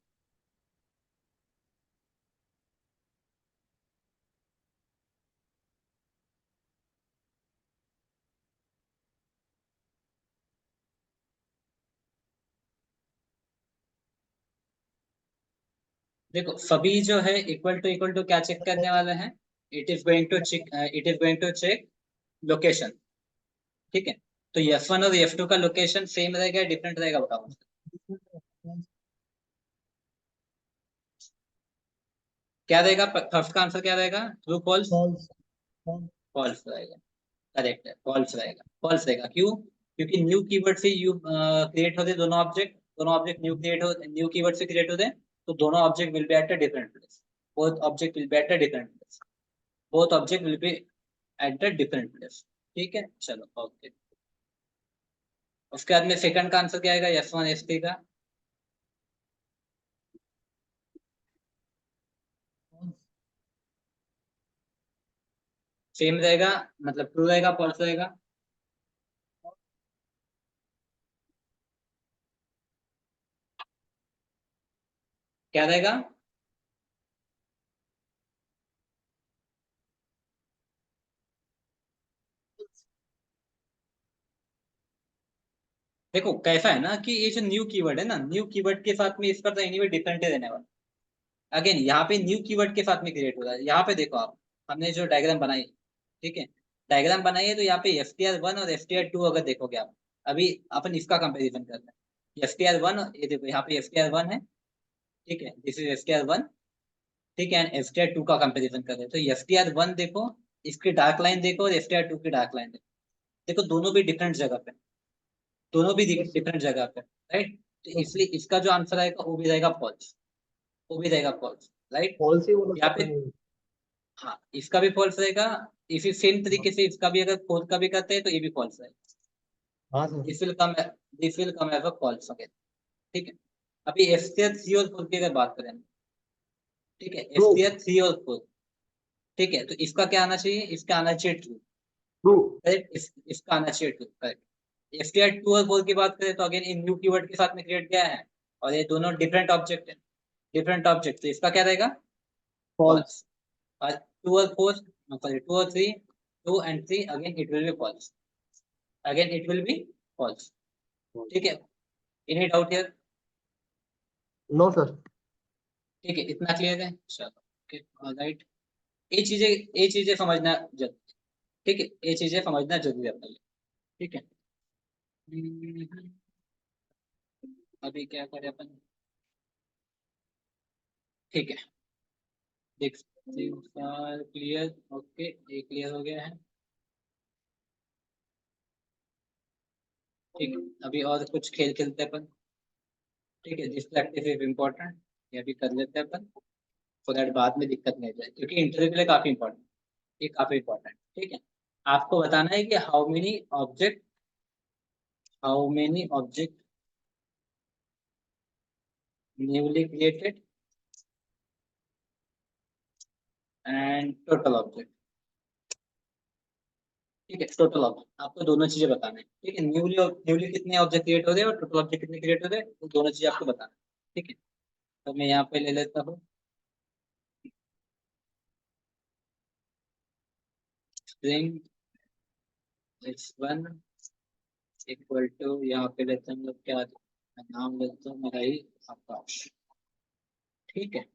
देखो सभी जो है इक्वल टू क्या चेक करने वाले हैं, it is going to check location. ठीक है, तो F1 और F2 का लोकेशन सेम रहेगा या डिफरेंट रहेगा बताओ मुझे। क्या रहेगा, फर्स्ट का आंसर क्या रहेगा, ट्रू फॉल्स। फॉल्स। फॉल्स रहेगा, करेक्ट है, फॉल्स रहेगा, फॉल्स रहेगा, क्यों, क्योंकि न्यू कीवर्ड से यू क्रिएट होते दोनों ऑब्जेक्ट न्यू कीवर्ड से क्रिएट होते हैं, तो दोनों object will B at a different place. Both object will B at a different place, both object will B at the different place. ठीक है, चलो ओके। उसके बाद में सेकंड का आंसर क्या आएगा, S1 S3 का। सेम रहेगा, मतलब ट्रू रहेगा फॉल्स रहेगा। क्या रहेगा, देखो कैसा है ना कि ये जो न्यू कीवर्ड है ना, न्यू कीवर्ड के साथ में इसका तो एनीवे डिफरेंट ही रहने वाला। अगेन यहाँ पे न्यू कीवर्ड के साथ में क्रिएट हो रहा है, यहाँ पे देखो आप, हमने जो डायग्राम बनाई, ठीक है, डायग्राम बनाई है, तो यहाँ पे FTR1 और FTR2 अगर देखोगे आप, अभी अपन इसका कंपेरिजन करते हैं, FTR1, ये देखो यहाँ पे FTR1 है, ठीक है, दिस इज FTR1, ठीक है, एंड FTR2 का कंपेरिजन कर रहे हैं, तो FTR1 देखो, इसकी डार्क लाइन देखो, और FTR2 की डार्क लाइन देखो, देखो दोनों भी डिफरेंट जगह पे, दोनों भी डिफरेंट जगह पे, राइट, तो इसलिए इसका जो आंसर आएगा वो भी रहेगा फॉल्स, वो भी रहेगा फॉल्स, राइट। फॉल्स ही बोला यहाँ पे, सर। हाँ, इसका भी फॉल्स रहेगा, इसी सेम तरीके से इसका भी अगर फोर्थ का भी करते हैं तो ये भी फॉल्स रहेगा। हाँ sir. This will come this will come as a false again. ठीक है, अभी FTR 3 और 4 की अगर बात करें, ठीक है, ट्रू। FTR 3 और 4, ठीक है, तो इसका क्या आना चाहिए, इसका आना चाहिए ट्रू, ट्रू। करेक्ट, इसका आना चाहिए ट्रू, करेक्ट। FTR 2 और 4 की बात करें तो अगेन इन न्यू कीवर्ड के साथ में क्रिएट किया है, और ये दोनों डिफरेंट ऑब्जेक्ट है, डिफरेंट ऑब्जेक्ट, तो इसका क्या रहेगा, फॉल्स। फॉल्स। और 2 और 4, सॉरी 2 और 3, 2 and 3, again it will be false, again it will be false. ठीक है, any doubt here, no sir. ठीक है, इतना क्लियर है, चलो ओके, राइट। ये चीजें समझना जरूरी, ठीक है, ये चीजें समझना जरूरी है अपने लिए। ठीक है, हम्म, अभी क्या करें अपन, ठीक है, देख क्लियर, ओके, ये क्लियर हो गया है। ठीक है, अभी और कुछ खेल खेलते हैं अपन। ठीक है, दिस प्रैक्टिस इज इम्पोर्टेंट, ये भी कर लेते हैं अपन, सो दैट बाद में दिक्कत नहीं जाए, क्योंकि इंटरव्यू के लिए काफी इंपॉर्टेंट, ये काफी इंपॉर्टेंट। ठीक है, आपको बताना है कि how many object newly created and total object. ठीक है, टोटल ऑब्जेक्ट आपको दोनों चीजें बताना है। ठीक है, न्यूली न्यूली कितने ऑब्जेक्ट क्रिएट हो रहे हैं और टोटल ऑब्जेक्ट कितने क्रिएट हो रहे हैं, वो दोनों चीजें आपको बताना है। ठीक है, तो मैं यहाँ पे ले लेता हूँ स्ट्रिंग x1 इक्वल टू, यहाँ पे लेते हैं हम लोग क्या, मैं नाम लेता हूँ मेरा ही आकाश। ठीक है,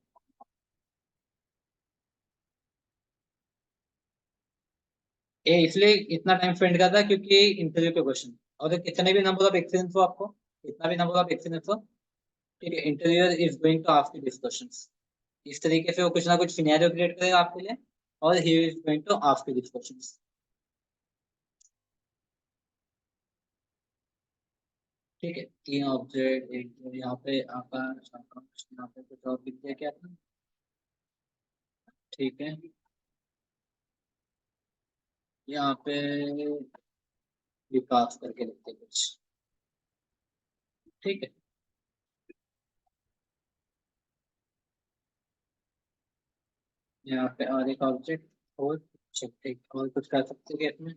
ये इसलिए इतना टाइम स्पेंड करता है क्योंकि इंटरव्यू के क्वेश्चन, और कितने भी नंबर ऑफ एक्सीलेंस हो आपको, कितना भी नंबर ऑफ एक्सीलेंस हो, ठीक है, interviewer is going to ask you this questions. इस तरीके से वो कुछ ना कुछ सिनेरियो क्रिएट करेगा आपके लिए, और he is going to ask you this questions. ठीक है, तीन ऑब्जेक्ट, एक तो यहाँ पे आकाश आकाश, यहाँ पे कुछ और लिख दिया क्या था। ठीक है, यहाँ पे विकास करके लिखते कुछ। ठीक है, यहाँ पे और एक ऑब्जेक्ट, और ठीक, और कुछ कर सकते हैं इसमें,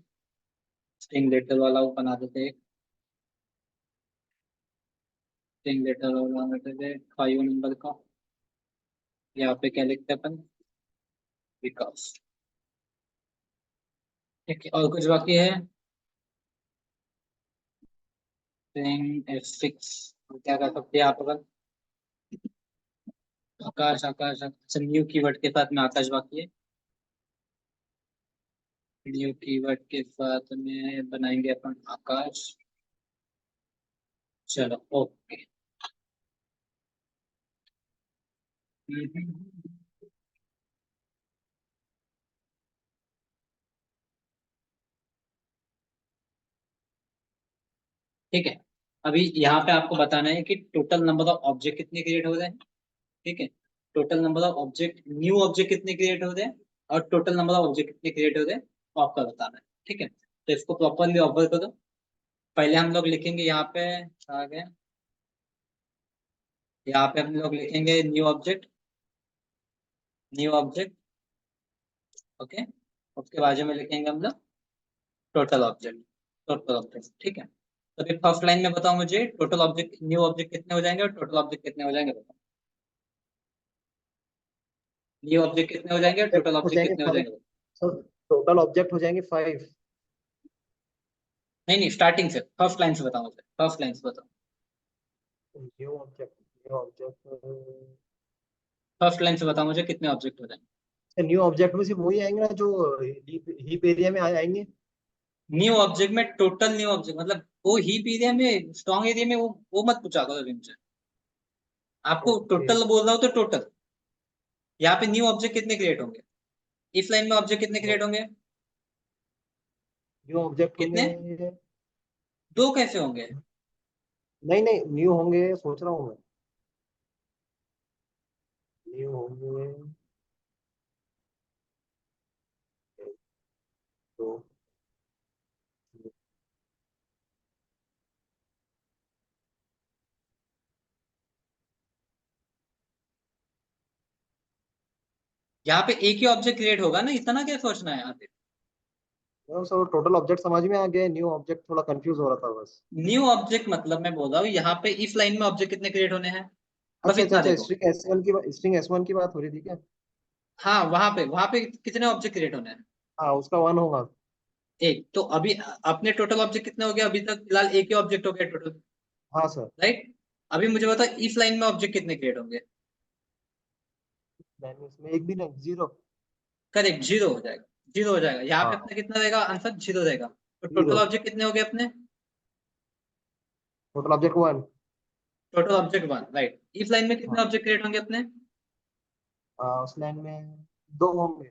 स्ट्रिंग लेटर वाला वो बना देते हैं। स्ट्रिंग लेटर वाला बना देते हैं 5 नंबर का। यहाँ पे क्या लिखते हैं अपन, विकास। ठीक है, और कुछ बाकी है, स्ट्रिंग f6, क्या कर सकते हैं आप अपन, आकाश आकाश, अच्छा न्यू कीवर्ड के साथ में आकाश बाकी है। न्यू कीवर्ड के साथ में बनाएंगे अपन आकाश। चलो ओके। ठीक है, अभी यहाँ पे आपको बताना है कि टोटल नंबर ऑफ ऑब्जेक्ट कितने क्रिएट हो रहे हैं। ठीक है, total number of object, new object कितने क्रिएट हो रहे हैं, और टोटल नंबर ऑफ ऑब्जेक्ट कितने क्रिएट हो रहे हैं, वो आपका बताना है। ठीक है, तो इसको प्रॉपरली ऑब्जर्व करो। पहले हम लोग लिखेंगे यहाँ पे, आ गए, यहाँ पे हम लोग लिखेंगे new object, new object. Okay, उसके बाजू में लिखेंगे हम लोग टोटल ऑब्जेक्ट, टोटल ऑब्जेक्ट। ठीक है, तो अभी फर्स्ट लाइन में बताओ मुझे टोटल ऑब्जेक्ट, न्यू ऑब्जेक्ट कितने हो जाएंगे और टोटल ऑब्जेक्ट कितने हो जाएंगे, बताओ। न्यू ऑब्जेक्ट कितने हो जाएंगे और टोटल हो ऑब्जेक्ट जाएंगे कितने हो 5, जाएंगे, बताओ। सर टोटल ऑब्जेक्ट हो जाएंगे 5। नहीं नहीं, स्टार्टिंग से, फर्स्ट लाइन से बताओ मुझे, फर्स्ट लाइन से बताओ, न्यू ऑब्जेक्ट फर्स्ट लाइन से बताओ मुझे कितने ऑब्जेक्ट हो जाएंगे। न्यू ऑब्जेक्ट में सिर्फ वही आएंगे ना जो हीप एरिया में आएंगे। न्यू ऑब्जेक्ट में टोटल न्यू ऑब्जेक्ट मतलब वो हीप एरिया में, स्ट्रॉन्ग एरिया में, वो मत पूछा करो अभी मुझे, आपको ओके, टोटल बोल रहा हूँ तो टोटल। यहाँ पे न्यू ऑब्जेक्ट कितने क्रिएट होंगे, इस लाइन में ऑब्जेक्ट कितने क्रिएट होंगे, न्यू ऑब्जेक्ट कितने, होंगे। दो कैसे होंगे, नहीं नहीं, न्यू होंगे सोच रहा हूँ मैं, न्यू होंगे तो। यहाँ पे एक ही ऑब्जेक्ट क्रिएट होगा ना, इतना क्या सोचना है यहाँ पे। सर टोटल ऑब्जेक्ट समझ में आ गया, न्यू ऑब्जेक्ट थोड़ा कंफ्यूज हो रहा था बस। न्यू ऑब्जेक्ट मतलब मैं बोल रहा हूँ यहाँ पे इस लाइन में ऑब्जेक्ट कितने क्रिएट होने हैं, बस अच्छा अच्छा इतना अच्छा, देखो। स्ट्रिंग S1 की बात हो रही थी क्या? हाँ, वहां पे कितने ऑब्जेक्ट क्रिएट होने हैं, हाँ उसका 1 होगा। एक। तो अभी अपने टोटल ऑब्जेक्ट कितने हो गए, अभी तक फिलहाल एक ही ऑब्जेक्ट हो गया टोटल, हाँ सर। राइट। अभी मुझे बताओ इस लाइन में ऑब्जेक्ट कितने क्रिएट होंगे, देन इसमें एक भी नहीं, 0। करेक्ट, जीरो हो जाएगा, जीरो हो जाएगा। यहाँ पे हाँ अपना कितना रहेगा आंसर, जीरो रहेगा। तो टोटल 0, ऑब्जेक्ट कितने हो गए अपने, total object 1। Total object one, right. इस लाइन में कितने हाँ ऑब्जेक्ट क्रिएट होंगे अपने, उस लाइन में 2 होंगे।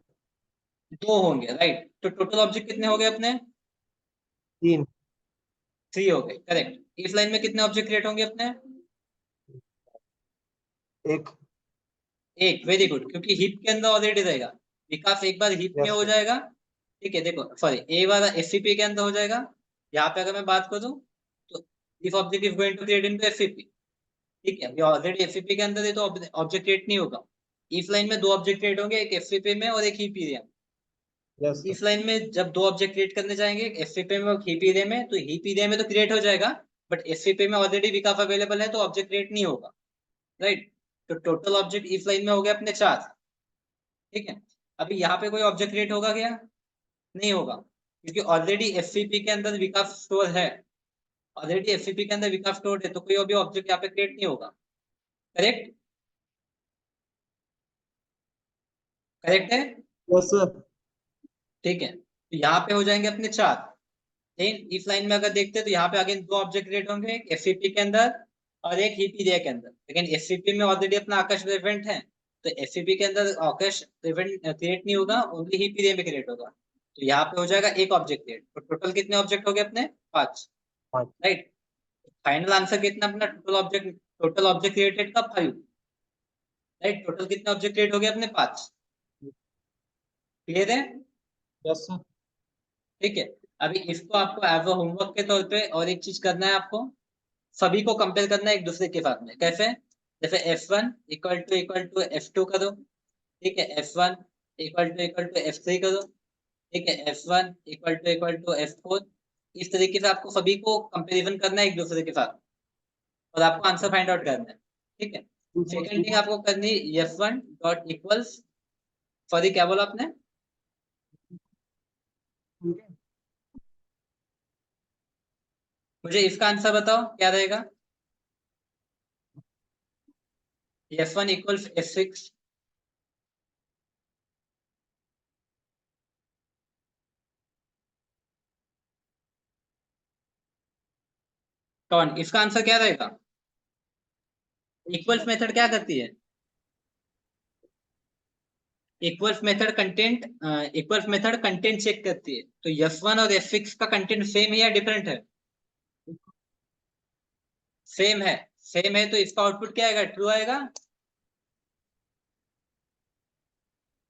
दो होंगे, राइट। तो टोटल ऑब्जेक्ट कितने हो गए अपने, 3। 3 हो गए, करेक्ट। इफ लाइन में कितने ऑब्जेक्ट क्रिएट होंगे अपने? एक। एक, वेरी गुड, क्योंकि हीप के अंदर ऑलरेडी रहेगा। विकास एक बार हीप में यस हो जाएगा, ठीक है। देखो सॉरी, ए वाला एफसीपी के अंदर हो जाएगा। यहाँ पे अगर मैं बात करूँ तो if object is going to create into FCP, ठीक है, ये ऑलरेडी एफसीपी के अंदर है तो ऑब्जेक्ट क्रिएट नहीं होगा। इफ लाइन में 2 ऑब्जेक्ट क्रिएट होंगे, एक एफसीपी में और एक हीप में। यस इफ लाइन में जब 2 ऑब्जेक्ट क्रिएट करने जाएंगे, एफसीपी में और हीप में, तो हीप में तो क्रिएट हो जाएगा, बट एफसीपी में ऑलरेडी विकास अवेलेबल है तो ऑब्जेक्ट क्रिएट नहीं होगा, राइट। तो टोटल ऑब्जेक्ट इफ लाइन में हो गए अपने 4, ठीक है। अभी यहाँ पे कोई ऑब्जेक्ट क्रिएट होगा क्या? नहीं होगा, क्योंकि ऑलरेडी एफसीपी के अंदर विकास स्टोर है। ऑलरेडी एफसीपी के अंदर विकास स्टोर है तो कोई अभी ऑब्जेक्ट यहाँ पे क्रिएट नहीं होगा, करेक्ट? करेक्ट है, यस सर। ठीक है। तो यहाँ पे हो जाएंगे अपने 4। लेकिन इफ लाइन में अगर देखते हैं तो यहाँ पे अगेन 2 ऑब्जेक्ट क्रिएट होंगे, एक एफसीपी के अंदर और एक हीपीरिया के अंदर। लेकिन एफसीपी में ऑलरेडी अपना आकाश प्रेजेंट है, तो एफसीपी के अंदर आकाश क्रिएट नहीं होगा, ओनली हीपीरिया में क्रिएट होगा। तो यहाँ पे हो जाएगा एक ऑब्जेक्ट क्रिएट। तो टोटल कितने ऑब्जेक्ट हो गए अपने? 5, 5। राइट। फाइनल आंसर कितना अपना? टोटल ऑब्जेक्ट क्रिएटेड का 5, राइट। टोटल कितने ऑब्जेक्ट क्रिएट हो गए अपने? 5। क्लियर है? Yes sir. ठीक है। अभी इसको आपको एज अ होमवर्क के तौर पे और एक चीज करना है आपको, सभी को कंपेयर करना है एक दूसरे के साथ में। कैसे? जैसे F1 इक्वल टू F2 करो, ठीक है। F1 इक्वल टू F3 करो, ठीक है। F1 equal to F4। इस तरीके से आपको सभी को कंपैरिजन करना है एक दूसरे के साथ, और आपको आंसर फाइंड आउट करना है, ठीक है। सेकंड थिंग आपको करनी F1 डॉट इक्वल्स, सॉरी क्या बोला आपने? मुझे इसका आंसर बताओ क्या रहेगा? F1 equals F6। कौन? इसका आंसर क्या रहेगा? इक्वल्स मेथड क्या करती है? इक्वल्स मेथड कंटेंट चेक करती है। तो F1 और F6 का कंटेंट सेम है या डिफरेंट है? सेम है। सेम है तो इसका आउटपुट क्या आएगा? ट्रू आएगा।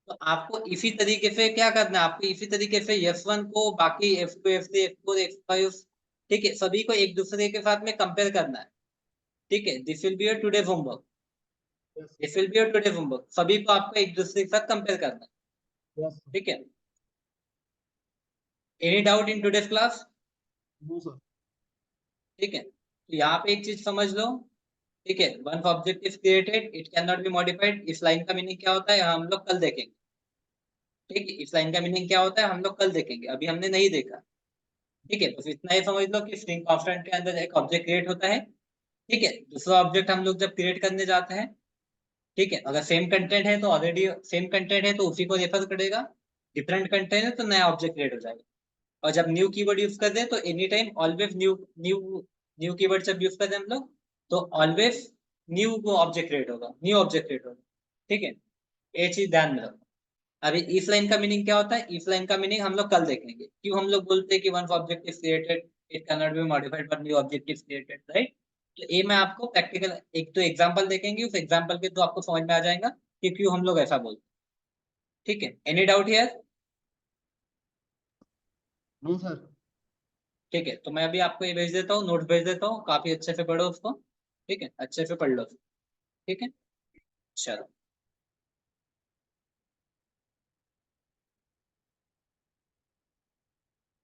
तो आपको इसी तरीके से क्या करना है? आपको इसी तरीके से F1 को बाकी F2 F3 F4 F5, ठीक है, सभी को एक दूसरे के साथ में कंपेयर करना है, ठीक है। This will be your today's homework. This will be your today's homework. सभी को आपको एक दूसरे के साथ कंपेयर करना है, यस ठीक है। Any doubt in today's class? No sir. ठीक है। तो यहाँ पे एक चीज समझ लो, ठीक है। One object is created, it can not be modified. इस लाइन का मीनिंग क्या होता है हम लोग कल देखेंगे, ठीक है। इस लाइन का मीनिंग क्या होता है हम लोग कल देखेंगे, अभी हमने नहीं देखा, ठीक है। बस इतना ही समझ लो कि स्ट्रिंग कांस्टेंट के अंदर एक ऑब्जेक्ट क्रिएट होता है, ठीक है। दूसरा ऑब्जेक्ट हम लोग जब क्रिएट करने जाते हैं, ठीक है, अगर सेम कंटेंट है तो ऑलरेडी सेम कंटेंट है तो उसी को रेफर करेगा। डिफरेंट कंटेंट है तो नया ऑब्जेक्ट क्रिएट हो जाएगा। और जब न्यू कीवर्ड यूज करते हैं तो any time always new new new keyword जब यूज करते हैं हम लोग तो ऑलवेज न्यू वो ऑब्जेक्ट क्रिएट होगा, न्यू ऑब्जेक्ट क्रिएट होगा, ठीक है। ये चीज ध्यान में रखो। अभी इफ लाइन का मीनिंग क्या होता है? इफ लाइन का मीनिंग हम लोग कल देखेंगे। क्यों हम लोग बोलते हैं कि once object is created it can not be modified but new object is created, right. तो ये मैं आपको प्रैक्टिकल एक तो एग्जांपल देखेंगे, उस एग्जांपल के तो आपको समझ में आ जाएगा कि क्यों हम लोग ऐसा बोलते हैं, ठीक है। Any doubt here? No sir. ठीक है। तो मैं अभी आपको ये भेज देता हूँ, नोट्स भेज देता हूँ, काफी अच्छे से पढ़ो उसको, ठीक है, अच्छे से पढ़ लो, ठीक है। चलो।